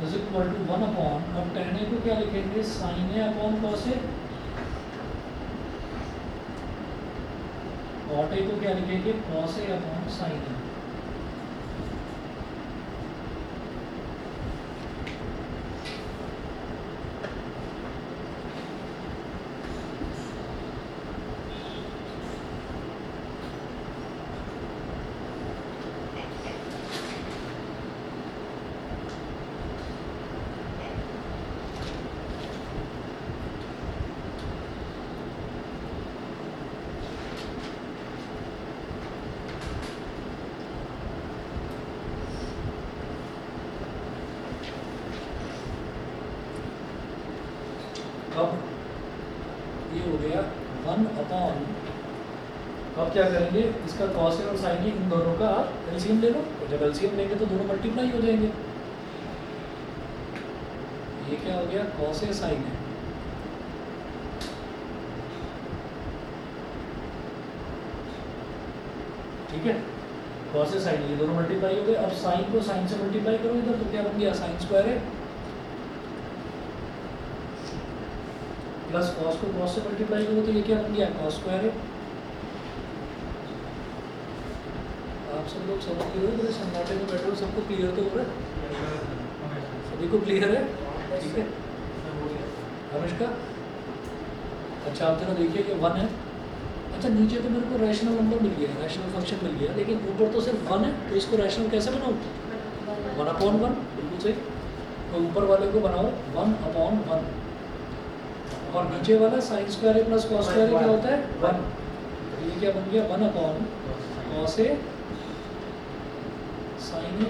इज इक्वल टू 1 अपॉन, अब tan a को क्या लिखेंगे, sin a upon cos a, cot a को क्या लिखेंगे, cos a upon sin a। अब ये हो गया 1 अपॉन, अब क्या करेंगे, इसका कॉस है और साइन है, इन दोनों का एलसीएम ले लो, और जब एलसीएम लेंगे तो दोनों मल्टीप्लाई हो जाएंगे। ये क्या हो गया, कॉस है साइन है, ठीक है, कॉस है साइन, ये दोनों मल्टीप्लाई हो गए। अब साइन को साइन से मल्टीप्लाई करो इधर तो क्या बन गया, साइन स्क्वायर है प्लस कॉस को कॉस से मल्टीप्लाई करो तो ये क्या बन गया, कॉस स्क्वायर है। आप सब लोग समझ गए हो, मेरे सन्नाटे में बैठे हो, सबको क्लियर तो हो रहा है, सभी को क्लियर है, ठीक है। अनुष्का अच्छा आप जरा देखिए कि 1 है। अच्छा नीचे तो मेरे को रैशनल नंबर मिल गया, रैशनल फंक्शन मिल गया, लेकिन ऊपर तो सिर्फ 1 है, तो इसको रैशनल कैसे बनाऊँ? 1/1, बिल्कुल सही। तो ऊपर वाले को बनाओ 1/1 और नीचे वाला sign square A plus cos square ए क्या होता है? 1। तो ये क्या बन गया? 1/cos ए साइन ए।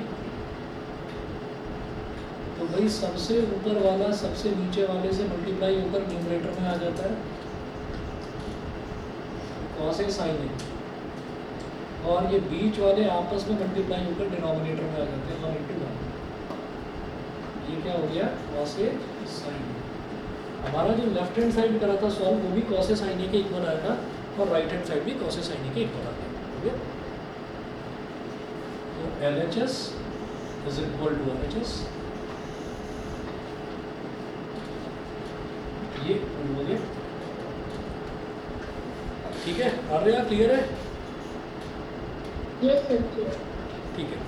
तो भाई सबसे ऊपर वाला सबसे नीचे वाले से मल्टीप्लाई होकर न्यूमरेटर में आ जाता है cos ए साइन ए, और ये बीच वाले आपस में मल्टीप्लाई होकर डिनोमिनेटर में आ जाते हैं 1/1। ये क्या हो गया? cos ए साइन ए। हमारा जो लेफ्ट हैंड साइड करा था सॉल्व वो भी cos ए साइन ए के इक्वल आया था, और राइट हैंड साइड भी cos ए साइन ए के इक्वल आ गया। ठीक है, तो LHS is equal to RHS। ये हो गया। ठीक है, आर्या क्लियर है? Yes sir clear. ठीक है,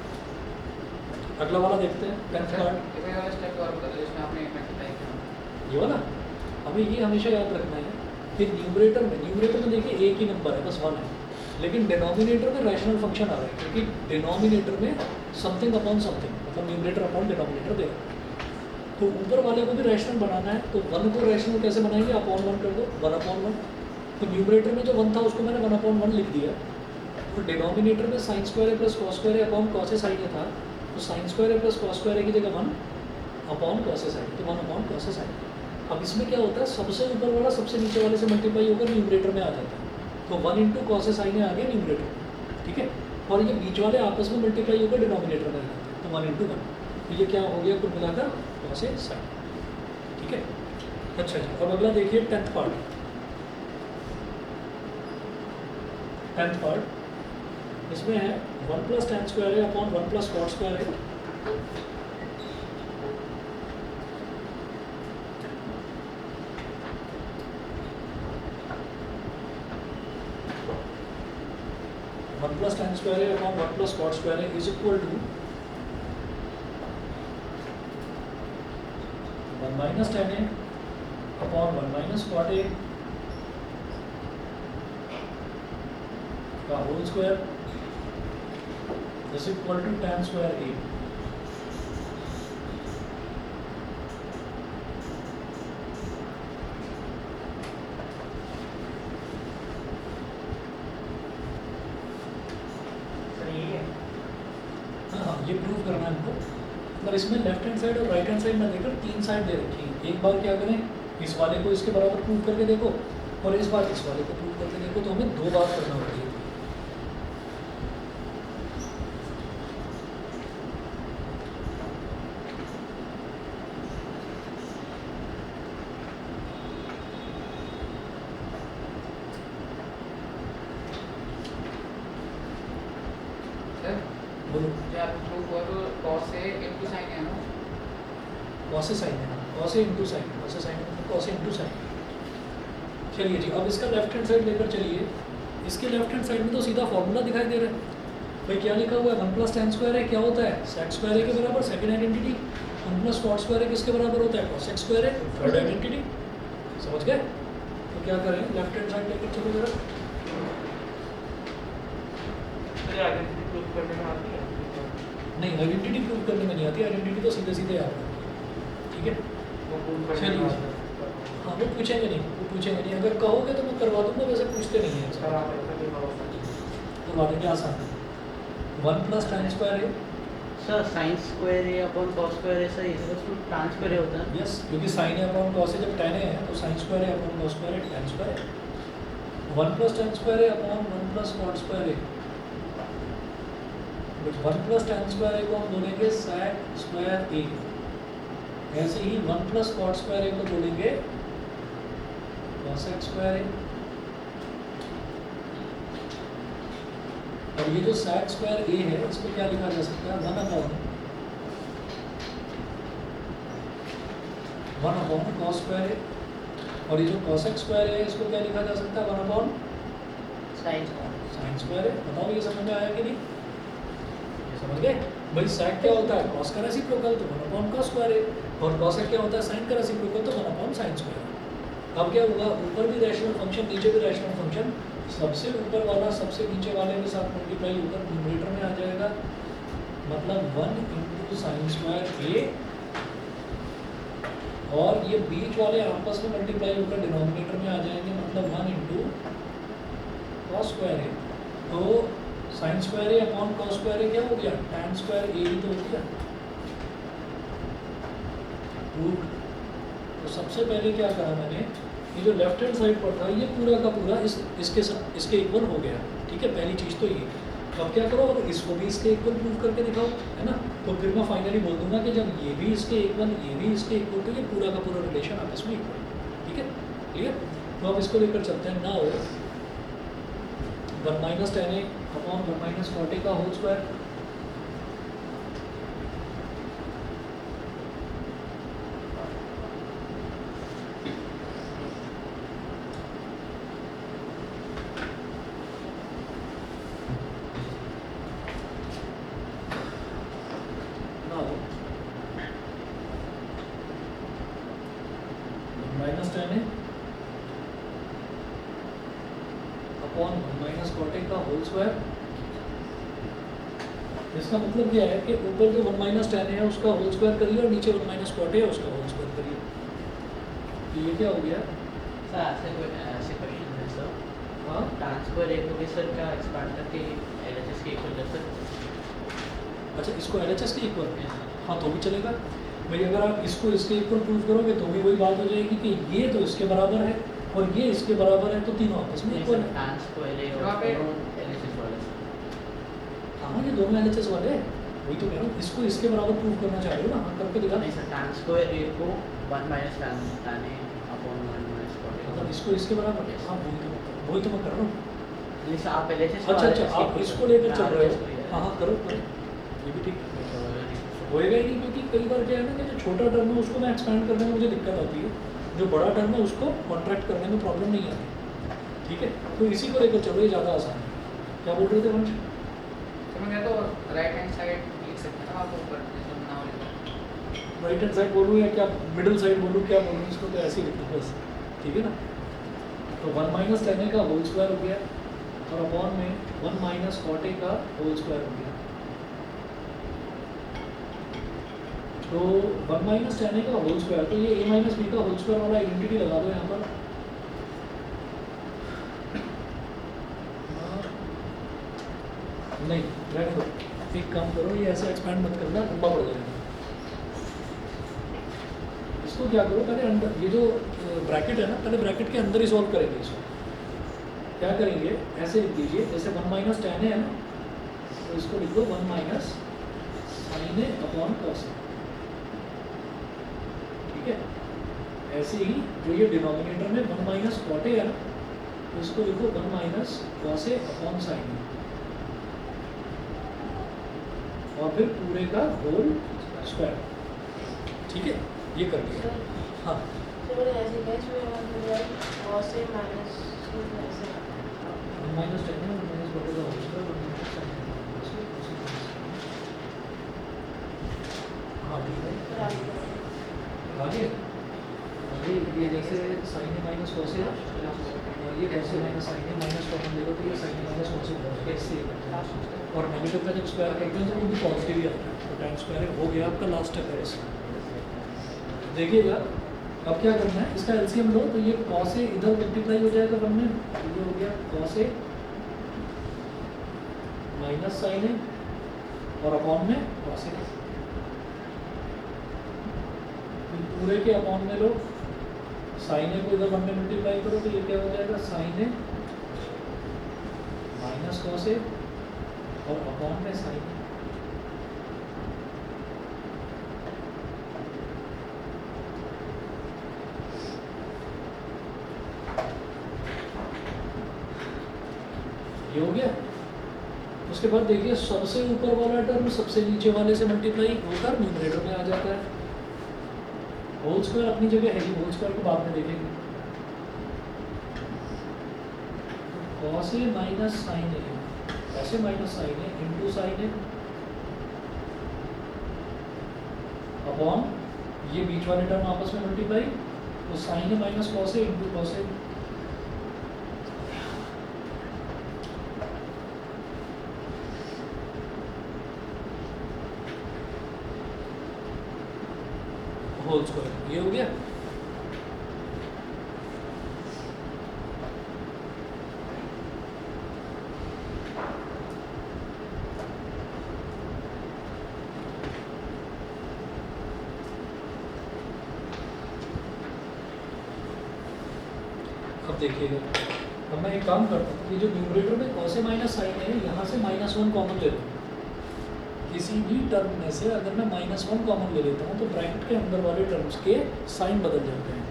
अगला वाला देखते हैं 10th पार्ट। इसमें वाला स्टेप और बता दो जिसमें आपने मल्टीप्लाई किया। ये वाला हमें ये हमेशा याद रखना है कि न्यूमरेटर में देखिए एक ही नंबर है, बस 1 है, लेकिन डिनोमिनेटर में रैशनल फंक्शन आ रहा है, क्योंकि डिनोमिनेटर में समथिंग अपॉन समथिंग, मतलब न्यूमरेटर अपॉन डिनोमिनेटर दे रहा है। तो ऊपर वाले को भी रैशनल बनाना है, तो 1 को रैशनल कैसे बनाएंगे? अपॉन 1 कर दो, 1/1। तो न्यूमरेटर में जो 1 था उसको मैंने 1/1 लिख दिया। तो डिनोमिनेटर में sign square A plus cos square A upon cos A sine ए था, तो sine square A plus cos square ए की जगह 1 अपॉन कॉस ए साइन ए, तो 1 अपॉन कॉस ए साइन ए। अब इसमें क्या होता है? सबसे ऊपर वाला सबसे नीचे वाले से मल्टीप्लाई होकर न्यूमरेटर में आ जाता है, तो 1 इंटू कॉस ए साइन ए आ गया न्यूमरेटर। ठीक है, और ये बीच वाले आपस में मल्टीप्लाई होकर डिनोमिनेटर में आ जाते हैं, तो 1 इंटू 1। तो ये क्या हो गया कुल मिलाकर? Cos A sign. ठीक है, अच्छा जी। अब अगला देखिए 10th पार्ट। 10th पार्ट इसमें है 1 प्लस tan स्क्वायर है अपॉन 1 प्लस कॉट स्क्वायर है। वन प्लस tan स्क्वायर है अपॉन 1 प्लस कॉट स्क्वायर है is equal to 1 minus tan A upon 1 minus cot A का whole square is equal to tan square A. हाँ, ये prove करना है हमको, पर इसमें लेफ्ट हैंड साइड और राइट हैंड साइड में देखकर 3 साइड दे रखी है। एक बार क्या करें, इस वाले को इसके बराबर प्रूव करके देखो, और इस बार इस वाले को प्रूव करके देखो, तो हमें 2 बार करना पड़ेगा। सर बोलो। जो आप प्रूव हुआ तो cos ए इनटू sin है ना? कॉस ए साइन है, cos A into sign, cos A sine cos A into sign. चलिए जी, अब इसका लेफ्ट हैंड साइड लेकर चलिए। इसके लेफ्ट हैंड साइड में तो सीधा फॉर्मूला दिखाई दे रहा है। भाई क्या लिखा हुआ है? 1 प्लस tan स्क्वायर है क्या होता है? sec स्क्वायर ए के बराबर, second identity. 1 plus cot square A किसके बराबर होता है? cos x square A, third identity. समझ गए? तो क्या करें, लेफ्ट हैंड साइड लेकर चलो जरा। तो आइडेंटिटी प्रूफ करने में आती है? नहीं, आइडेंटिटी प्रूव करने में नहीं आती, आइडेंटिटी तो सीधे सीधे आता है। ठीक है, वो प्रूफ करने चलिए। में आता है। हाँ, वो पूछेंगे नहीं, वो पूछेंगे नहीं। अगर कहोगे तो मैं करवा दूंगा, वैसे पूछते नहीं है। सर आप ऐसा भी भरोसा कीजिए। तो वाले क्या आसान है? 1 plus tan square A. Sir sine square A upon cos square A sir is to tan square A होता है। यस, क्योंकि sine A upon cos A जब tan ए है तो sine square A upon cos square A tan square A. 1 plus tan square A upon 1 plus cot square A. 1 plus tan square A को हम बोलेंगे sec square A. ऐसे ही 1 plus cot square A को बोलेंगे cos x square ए। और ये जो sec square ए है इसको क्या लिखा जा सकता है? 1 अपॉन cos स्क्वायर ए। और ये जो cos x स्क्वायर है इसको क्या लिखा जा सकता है? 1 अपॉन साइन sin स्क्वायर है। बताओ ये समझ में आया कि नहीं? ये समझ गए भाई? sec क्या होता है? cos का रेसिप्रोकल, तो 1 अपॉन cos स्क्वायर है। और cos क्या होता है? sin का रेसिप्रोकल, तो 1 अपॉन sin स्क्वायर। अब क्या होगा, ऊपर भी रैशनल फंक्शन नीचे भी रैशनल फंक्शन, सबसे ऊपर वाला सबसे नीचे वाले के साथ मल्टीप्लाई होकर न्यूमरेटर में आ जाएगा, मतलब 1 इंटू साइन स्क्वायर ए, और ये बीच वाले आपस में मल्टीप्लाई होकर डिनोमिनेटर में आ जाएंगे, मतलब 1 इंटू कॉस स्क्वायर ए। तो sine square A upon cos square ए क्या हो गया, टैन स्क्वायर ए ही तो हो गया। तो सबसे पहले क्या करा मैंने, ये जो लेफ्ट हैंड साइड पर था ये पूरा का पूरा इसके इक्वल हो गया, ठीक है, पहली चीज़ तो ये। अब क्या करो, अब इसको भी इसके इक्वल प्रूव करके दिखाओ, है ना। तो फिर मैं फाइनली बोल दूंगा कि जब ये भी इसके इक्वल, ये भी इसके इक्वल, तो ये पूरा का पूरा रिलेशन आपस में इक्वल, ठीक है, क्लियर। तो अब इसको लेकर चलते हैं। Now 1 minus tan A upon 1 minus cot A का होल स्क्वायर, माइनस टेन है अपॉन 1 माइनस कॉट ए का होल स्क्वायर। इसका मतलब क्या है कि ऊपर जो 1 माइनस टेन है उसका होल स्क्वायर करिए और नीचे 1 माइनस कॉट ए है उसका होल स्क्वायर करिए। तो ये क्या हो गया, सर ऐसे क्वेश्चन है सर, हाँ ट्रांसफर एक होगी सर का एक्सपांड करके LHS के इक्वल कर सकते अच्छा, इसको LHS के इक्वल, हाँ तो भी चलेगा भाई। अगर आप इसको इसके इक्वल प्रूव करोगे तो भी वही बात हो जाएगी कि ये तो इसके बराबर है और ये इसके बराबर है, तो तीनों आपस में इक्वल है। ट्रांसफर यहाँ पे- LHS वाले सर। हाँ ये दोनों LHS वाले हैं, वही तो कह रहा हूँ। इसको इसके बराबर प्रूव करना चाह रहे हो ना, हाँ करके दिखा। नहीं सर, ट्रांसफर ए को 1 minus tan A upon 1 minus cot A, मतलब इसको इसके बराबर है, हाँ वही तो मैं कर रहा हूँ। नहीं सर आप LHS अच्छा अच्छा, आप इसको लेकर चल रहे हो, हाँ हाँ करो करो, ये भी ठीक होएगा ही नहीं, क्योंकि कई बार क्या है ना कि जो छोटा टर्म है उसको मैं एक्सपैंड करने में मुझे दिक्कत आती है, जो बड़ा टर्म है उसको कॉन्ट्रैक्ट करने में प्रॉब्लम नहीं आती, ठीक है। तो इसी को लेकर चलो, ये ज़्यादा आसान है। क्या बोल रहे थे वंश? समझ गया। तो राइट हैंड साइड लिख सकते हैं आप ऊपर, जैसे ना हो लिखो। राइट हैंड साइड बोलूँ या क्या मिडिल साइड बोलूँ, क्या बोलूँ इसको, तो ऐसे ही लिखना बस, ठीक है ना। तो 1 माइनस टेन ए का होल स्क्वायर हो गया और अपॉन में 1 माइनस कॉट ए का होल स्क्वायर हो गया। तो 1 माइनस टेन ए का होल स्क्वायर, तो ये a माइनस बी का होल स्क्वायर वाला आइडेंटिटी लगा दो यहाँ पर। नहीं रहने दो, एक काम करो, ये ऐसे एक्सपैंड मत करना, लंबा पड़ जाएगा। इसको क्या करो, पहले अंदर ये जो ब्रैकेट है ना, पहले ब्रैकेट के अंदर ही सॉल्व करेंगे इसको। क्या करेंगे, ऐसे लिख दीजिए, जैसे 1 माइनस टेन है ना, तो इसको लिख दो 1 minus sine A upon cos ए, ठीक है। ऐसे ही जो ये डिनोमिनेटर में 1 माइनस कॉट ए है ना, तो इसको लिखो 1 माइनस कॉस ए अपॉन साइन ए, और फिर पूरे का होल स्क्वायर, ठीक है। ये कर दिया, हाँ तो बोले ऐसे कैसे में cos a माइनस ऐसे 1 माइनस टेन है, 1 माइनस कॉट ए का whole square, 1 minus sine A upon cos ए, हाँ ठीक है। फिर आगे आगे ये जैसे साइन ए माइनस कॉस ए, और ये cos A minus sine A minus common देखो तो ये साइन ए माइनस कॉस ए कैसे, और नेगेटिव का जब स्क्वायर करते हैं तो वो भी पॉजिटिव ही आता है। तो tan स्क्वायर हो गया आपका लास्ट स्टेप है इसका। देखिएगा अब क्या करना है, इसका एलसीएम लो, तो ये cos ए इधर मल्टीप्लाई हो जाएगा 1 में, तो ये हो गया cos ए माइनस साइन ए और अपॉन में cos ए, पूरे के अपॉन में लो, साइन ए को इधर 1 में मल्टीप्लाई करो, तो ये क्या हो जाएगा साइन ए माइनस कॉस ए और अपॉन में साइन ए। ये हो गया। उसके बाद देखिए सबसे ऊपर वाला टर्म सबसे नीचे वाले से मल्टीप्लाई होकर न्यूमरेटर में आ जाता है। होल स्क्वायर अपनी जगह है, होल स्क्वायर को बाद में देखेंगे। Cos A minus sine A, cos A minus sine A into sine A upon ये बीच वाले टर्म आपस में मल्टीप्लाई तो sign A minus cos A into cos A. Whole square, ये हो गया। अब देखिएगा, अब मैं एक काम करता हूँ, ये जो न्यूमरेटर में कॉस ए माइनस साइन है, यहाँ से -1 कॉमन ले लूँ। किसी भी टर्म में से अगर मैं -1 कॉमन ले लेता हूँ तो ब्रैकेट के अंदर वाले टर्म्स के साइन बदल जाते हैं।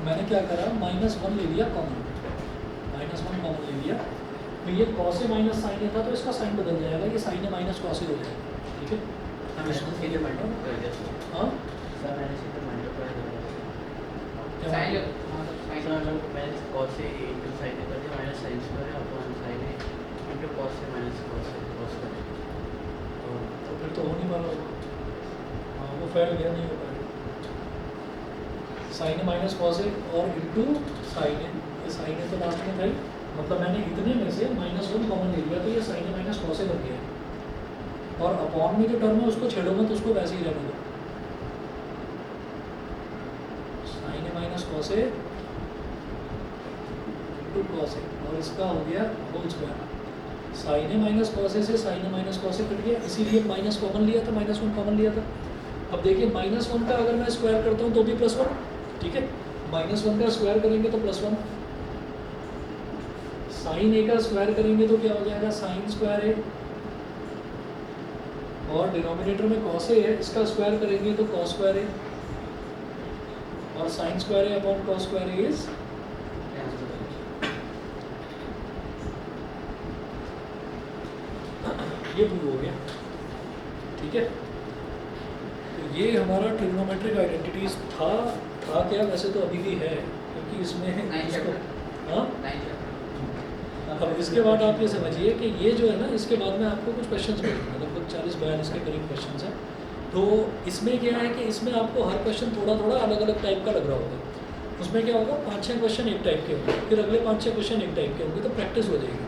मैंने क्या करा, -1 ले लिया कॉमन, -1 कॉमन ले लिया, तो ये कॉस ए माइनस साइन ए था तो इसका साइन बदल जाएगा, ये साइन ए माइनस कॉस ए हो जाएगा। ठीक है, मैंने सीधे मल्टीप्लाई कर दिया हाँ सर, मैंने सीधे मल्टीप्लाई कर दिया क्या साइन मतलब? सर। अगर मैंने cos A into sine A कर दिया minus sine square upon sine A into cos A minus cos A cos square, तो फिर तो हो नहीं वाला होगा। हाँ, वो फैल गया, नहीं हो पाएगा। साइन ए माइनस कॉस ए और इंटू साइन ए, ये साइन ए तो लास्ट में था ही, मतलब मैंने इतने में से -1 कॉमन ले लिया तो ये साइन ए माइनस कॉस ए बन गया। और अपॉन में जो टर्म है उसको छेड़ो मत, उसको वैसे ही रहने दो। Sign A minus cos A into cos A, और इसका हो गया whole square. Sine A minus cos ए से sign A minus cos A cut गया, इसीलिए माइनस कॉमन लिया था, -1 कॉमन लिया था। अब देखिए -1 का अगर मैं स्क्वायर करता हूँ तो भी +1, ठीक है, -1 का स्क्वायर करेंगे तो +1, साइन ए का स्क्वायर करेंगे तो क्या हो जाएगा, साइन स्क्वायर ए, और डिनोमिनेटर में कॉस ए है, इसका स्क्वायर करेंगे तो कॉस स्क्वायर ए, और sign square A upon cos square A is ये प्रूव हो गया। ठीक है, तो ये हमारा ट्रिग्नोमेट्रिक आइडेंटिटीज था क्या, वैसे तो अभी भी है, क्योंकि इसमें Nine इसको chapter। हाँ 9 चैप्टर। अब इसके बाद आप ये समझिए कि ये जो है ना, इसके बाद में आपको कुछ क्वेश्चंस मिलेंगे, लगभग 40-42 के करीब क्वेश्चंस हैं। तो इसमें क्या है कि इसमें आपको हर क्वेश्चन थोड़ा थोड़ा अलग अलग टाइप का लग रहा होगा। उसमें क्या होगा, 5-6 क्वेश्चन एक टाइप के होंगे, फिर अगले 5-6 क्वेश्चन एक टाइप के होंगे, तो प्रैक्टिस हो जाएगी।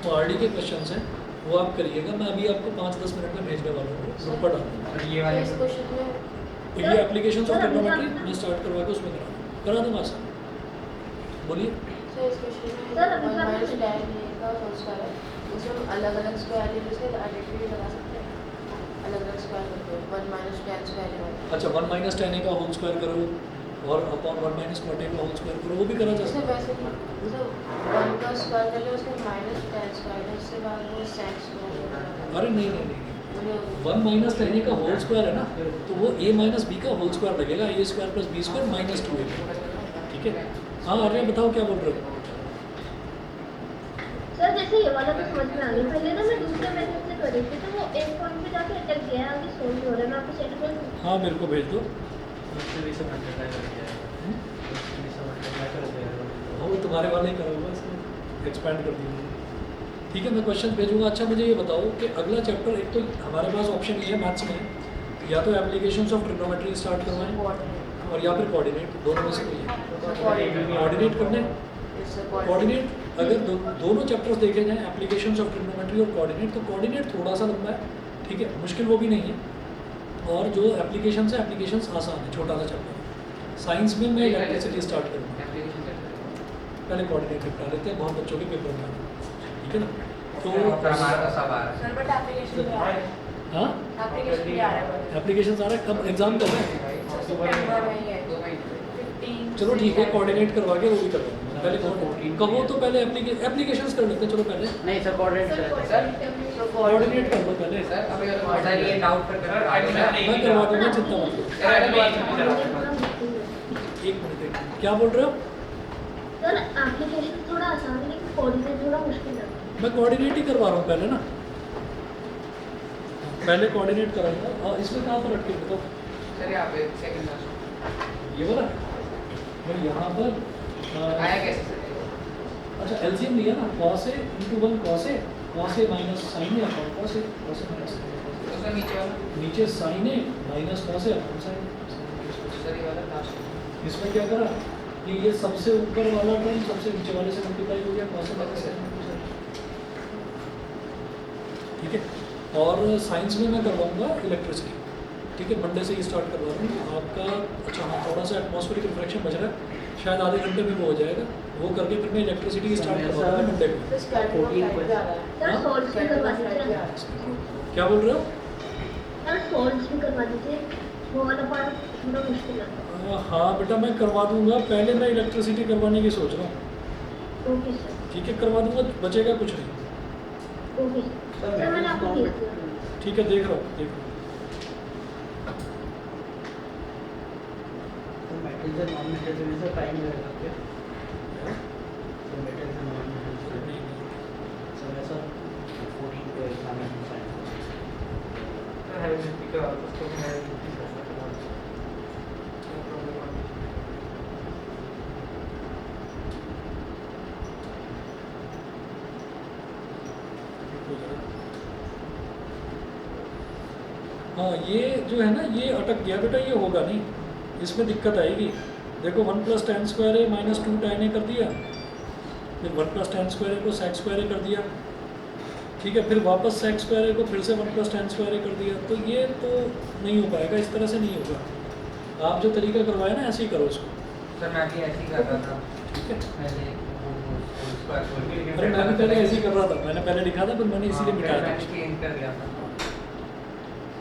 तो आरडी के क्वेश्चन हैं वो आप करिएगा, मैं अभी आपको 5-10 मिनट में भेजने वाला हूँ, ग्रुप पर डालूंगा। और ये तो वाले इस क्वेश्चन में तो ये एप्लीकेशन ऑफ ट्रिग्नोमेट्री मैं स्टार्ट करवा के उसमें करा दूँगा सर। बोलिए। सर इस क्वेश्चन में सर, अभी 1 बात माइनस करें। tan ए का होल स्क्वायर है, इसमें हम अलग अलग स्क्वायर ले उसके आइडेंटिटी लगा सकते हैं, अलग अलग स्क्वायर करके 1 माइनस tan स्क्वायर है। अच्छा, 1 - tan a का होल स्क्वायर करो और अपॉन 1 - cot a का होल स्क्वायर करो, वो भी करा जा जैसे सकता है। वैसे भी सर 1 का स्क्वायर कर लिया, उसके माइनस tan स्क्वायर है, उसके बाद वो sec स्क्वायर है। अरे नहीं नहीं नहीं, 1 - tan a का होल स्क्वायर है ना, तो वो a - b का होल स्क्वायर लगेगा, a² + b² - 2a। ठीक है, हाँ आर्या बताओ क्या बोल रहे हो। सर जैसे ये वाला तो समझ में आ गया, पहले ना मैं दूसरे मेथड से कर रही थी तो वो एक पॉइंट पे जाके अटक गया, आगे सोल्व नहीं हो रहा है। मैं आपको सेट कर दूँ? हाँ मेरे को भेज दो। उससे भी सब मल्टीप्लाई कर दिया है, उससे भी सब मल्टीप्लाई कर दिया है। हाँ वो तुम्हारे वाला ही करा होगा, इसमें एक्सपैंड कर दिया। ठीक है, मैं क्वेश्चन भेजूंगा। अच्छा मुझे ये बताओ कि अगला चैप्टर, एक तो हमारे पास ऑप्शन ये है मैथ्स में, या तो एप्लीकेशंस ऑफ ट्रिग्नोमेट्री स्टार्ट करवाएं और या फिर कोऑर्डिनेट, दोनों में से कोई है। कोऑर्डिनेट करने, कोऑर्डिनेट अगर दोनों चैप्टर्स देखे जाएं, एप्लीकेशंस ऑफ ट्रिग्नोमेट्री और कोऑर्डिनेट, तो कोऑर्डिनेट थोड़ा सा लंबा है, ठीक है, मुश्किल वो भी नहीं है। और जो एप्लीकेशंस है, एप्लीकेशंस आसान है, छोटा सा चैप्टर। साइंस में मैं इलेक्ट्रिसिटी स्टार्ट करूँगा, एप्लीकेशन चैप्टर। पहले कोऑर्डिनेट निपटा लेते हैं, बहुत बच्चों के पेपर में, ठीक है ना। तो फिर हमारा तो सब आ रहा है। सर बट एप्लीकेशन भी आ रहा है, हाँ एप्लीकेशन भी आ रहा है, एप्लीकेशंस आ रहा है, कब एग्जाम कब है। सितंबर में ही है 2 महीने। 15 चलो ठीक है, कोऑर्डिनेट करवा के वो भी करवाऊंगा। पहले कहो तो पहले एप्लीकेशंस कर लेते हैं, चलो पहले नहीं सर, कोऑर्डिनेट कर देते हैं। सर कोऑर्डिनेट कर लो पहले, सर अभी अगर सर ये डाउट पर कर मैं करवा दूंगा, चिंता मत करो। एक मिनट, क्या बोल रहे हो। सर एप्लीकेशन थोड़ा आसान है लेकिन कोऑर्डिनेट थोड़ा मुश्किल लगता है। मैं कोऑर्डिनेट ही करवा रहा हूँ पहले ना, पहले कोऑर्डिनेट कराऊंगा। और इसमें कहाँ पर अटके बताओ, सर यहाँ पे सेकंड लास्ट ये वाला मैं यहाँ पर आया कैसे सर? अच्छा एलसीएम लिया ना, cos a × 1 cos a, cos a minus sine A upon cos a, cos a minus तो सर नीचे वाला, नीचे sine A minus cos a upon sine sir ये वाला लास्ट इसमें क्या करा कि ये सबसे ऊपर वाला टर्म सबसे नीचे वाले से मल्टीप्लाई हो गया cos माइनस साइन। ठीक है, और साइंस में मैं करवाऊंगा इलेक्ट्रिसिटी। ठीक है, मंडे से ही स्टार्ट करवा रहा हूँ आपका। अच्छा हाँ, थोड़ा सा एटमॉस्फेरिक रिफ्लेक्शन बच रहा है, शायद आधे घंटे में वो हो जाएगा। वो करके फिर मैं इलेक्ट्रिसिटी स्टार्ट करवा रहा हूँ मंडे को। तो स्कैटर का टाइप आ रहा है। सर हाँ? सोल्स भी करवा स्कैटर दीजिए। का टाइप आ रहा है। क्या बोल रहे हो? सर सोल्स भी करवा दीजिए, वो वाला पार्ट थोड़ा मुश्किल है। हाँ बेटा, मैं करवा दूंगा। पहले मैं इलेक्ट्रिसिटी करवाने की सोच रहा हूँ। ओके सर, ठीक है, करवा दूंगा, बचेगा कुछ नहीं। Okay sir. सर मैंने आपको भेज दिया। ठीक है, देख रहा हूँ, देख रहा हूँ। तो मेटल्स एंड नॉन मेटल्स में से टाइम लगेगा क्या? तो मेटल्स एंड नॉन मेटल्स नहीं, नहीं। सर ऐसा 14 को एग्जामिनेशन साइंस है जिसकी का उसको मैं रिपीट कर सकता हूँ। हाँ, ये जो है ना, ये अटक गया बेटा, ये होगा नहीं, इसमें दिक्कत आएगी। देखो 1 + tan² a - 2 tan a कर दिया, फिर 1 + tan² a को sec² a कर दिया। ठीक है, फिर वापस sec² a को फिर से 1 + tan² a कर दिया। तो ये तो नहीं हो पाएगा, इस तरह से नहीं होगा। आप जो तरीका करवाए ना, ऐसे ही करो इसको। सर मैं भी ऐसे ही कर रहा था ठीक है, पहले वो अरे मैं भी पहले ऐसे ही कर रहा था, मैंने पहले लिखा था, पर मैंने इसीलिए मिटाया था। चेंज कर दिया था।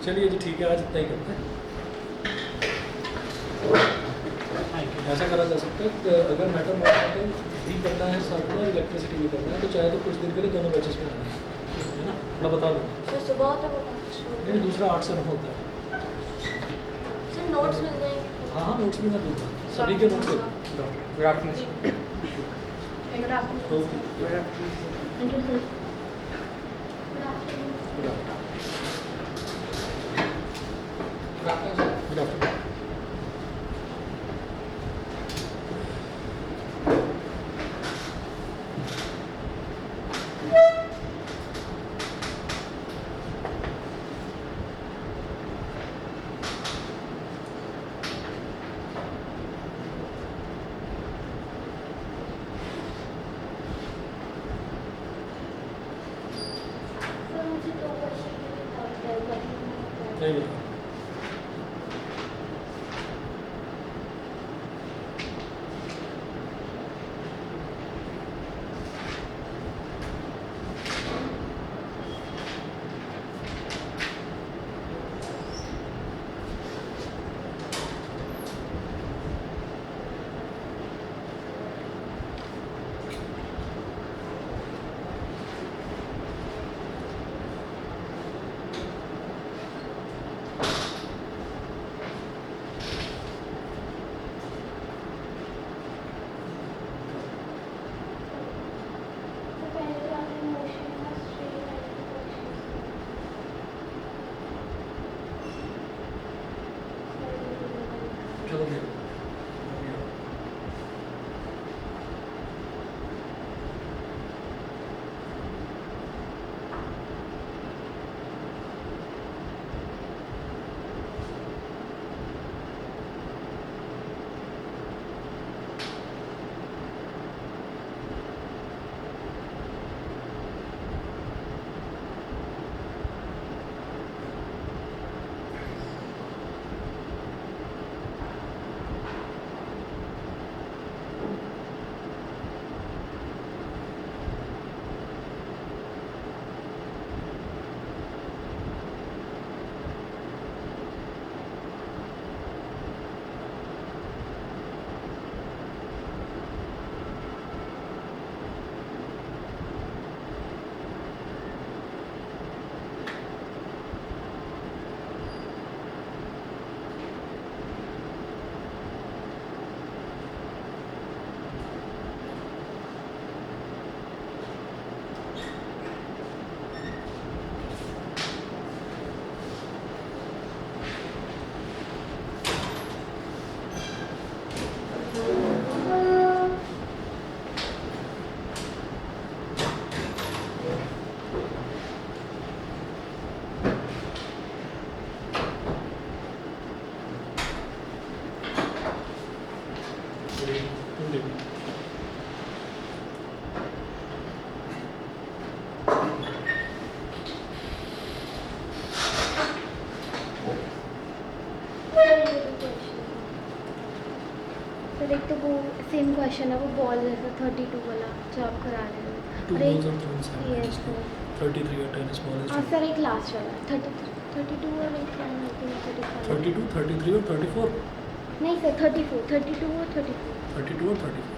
चलिए जी, ठीक है, आज इतना ही करते हैं। ऐसा करा जा सकता है कि अगर मैटर नॉन मैटर भी करना है साथ में, इलेक्ट्रिसिटी भी करना है, तो चाहे तो कुछ दिन के लिए दोनों बैचेस में आना है ना। मैं बता दूँ, सर सुबह होता है वो नहीं दूसरा 8 से 9 होता है। सर नोट्स मिल जाएंगे। हाँ हाँ, नोट्स भी मैं दूँगा, सभी के नोट्स दूँगा। Good afternoon. Okay, thank you sir. Good afternoon. Good afternoon. Sir मुझे 2 क्वेश्चन नहीं बता। कोई तुम ले लो। सर एक तो वो सेम क्वेश्चन है, वो बॉल जैसा 32 वाला जो आप करा रहे हो। टू और एक बॉल्स ऑन थ्रोन्स हैं yes, sir. 33 और टेनिस बॉल हाँ इज सर एक लास्ट वाला 32 और एक 35 32, 33 और 34, नहीं सर 34, 32 और 34। 32 और 34।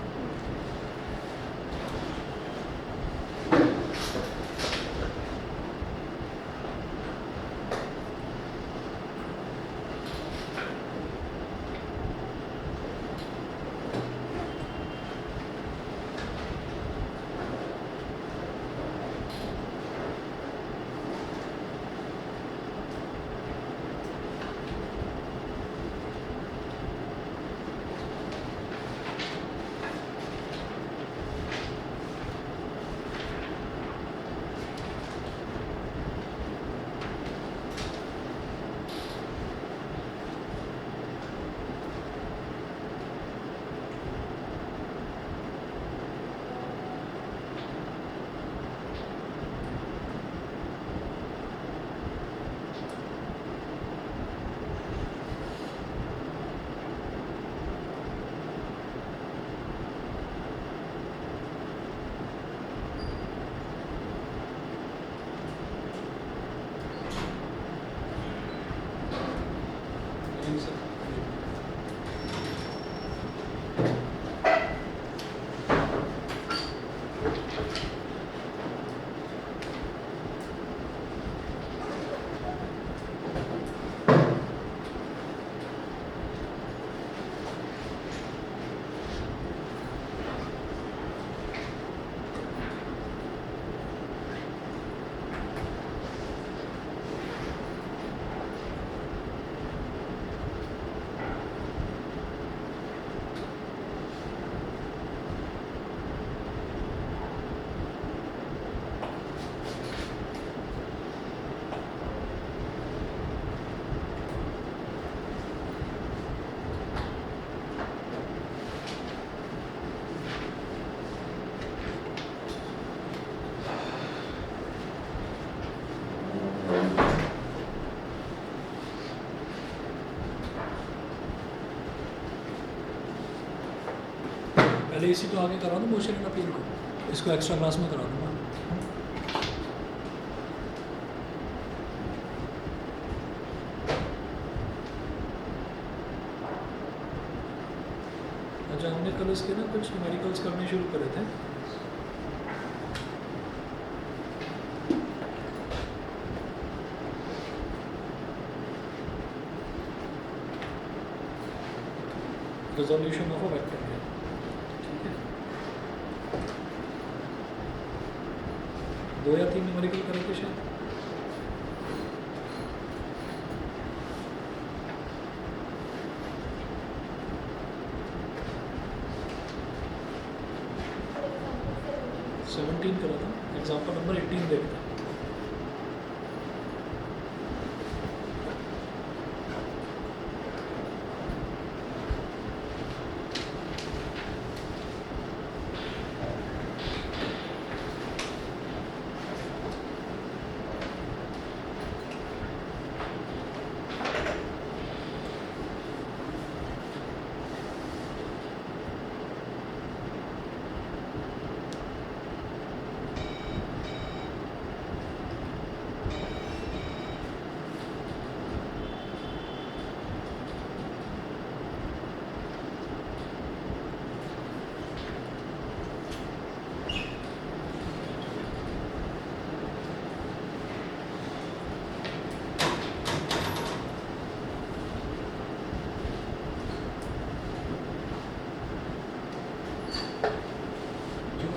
पहले इसी को आगे करा दूँ मोशन एंड अपील को, इसको एक्स्ट्रा क्लास में करा दूँगा। अच्छा हमने कल इसके ना कुछ न्यूमेरिकल्स करने शुरू करे थे। रिजोल्यूशन ऑफ अ वेक्टर है, ठीक है। 2 या 3 न्यूमेरिकल करे थे शायद। करा था, एग्जाम्पल नंबर 18 देखते हैं।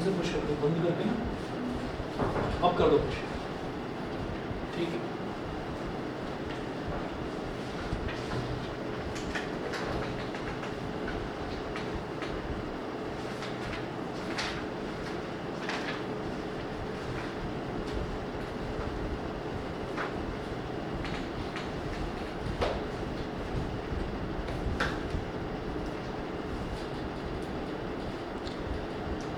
से पुश कर दो, बंद करके ना अब कर दो पुश, ठीक है।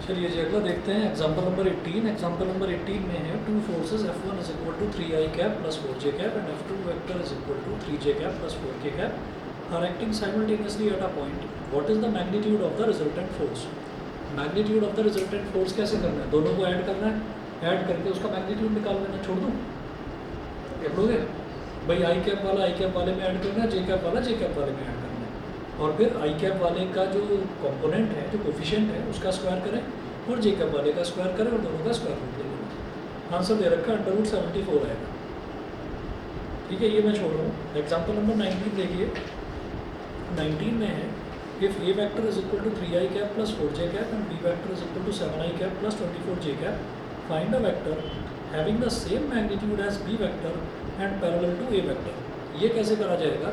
चलिए जी अगला देखते हैं एग्जाम्पल नंबर 18। एग्जाम्पल नंबर 18 में है two forces F1 is equal to 3i cap plus 4j cap and F2 vector is equal to 3j cap plus 4k cap are acting simultaneously at a point. What is the magnitude of the resultant force. Magnitude of the resultant force कैसे करना है, दोनों को add करना है, add करके उसका magnitude निकाल लेना। छोड़ दूँ पढ़ोगे भाई, आई कैप वाला आई कैप वाले में ऐड करना है, जे कैप वाला जे कैप वाले में ऐड करना है, और फिर आई कैप वाले का जो कंपोनेंट है, जो कोफिशिएंट है, उसका स्क्वायर करें और जे कैप वाले का स्क्वायर करें और दोनों का स्क्वायर रूट ले लें। आंसर दे रखा है √74 आएगा। ठीक है, ये मैं छोड़ रहा हूँ। एग्जाम्पल नंबर 19 देखिए। 19 में है if A vector is equal to 3i cap plus 4j cap and B vector is equal to 7i cap plus 24j cap, find a vector having the same magnitude as B vector and parallel to A vector. ये कैसे करा जाएगा,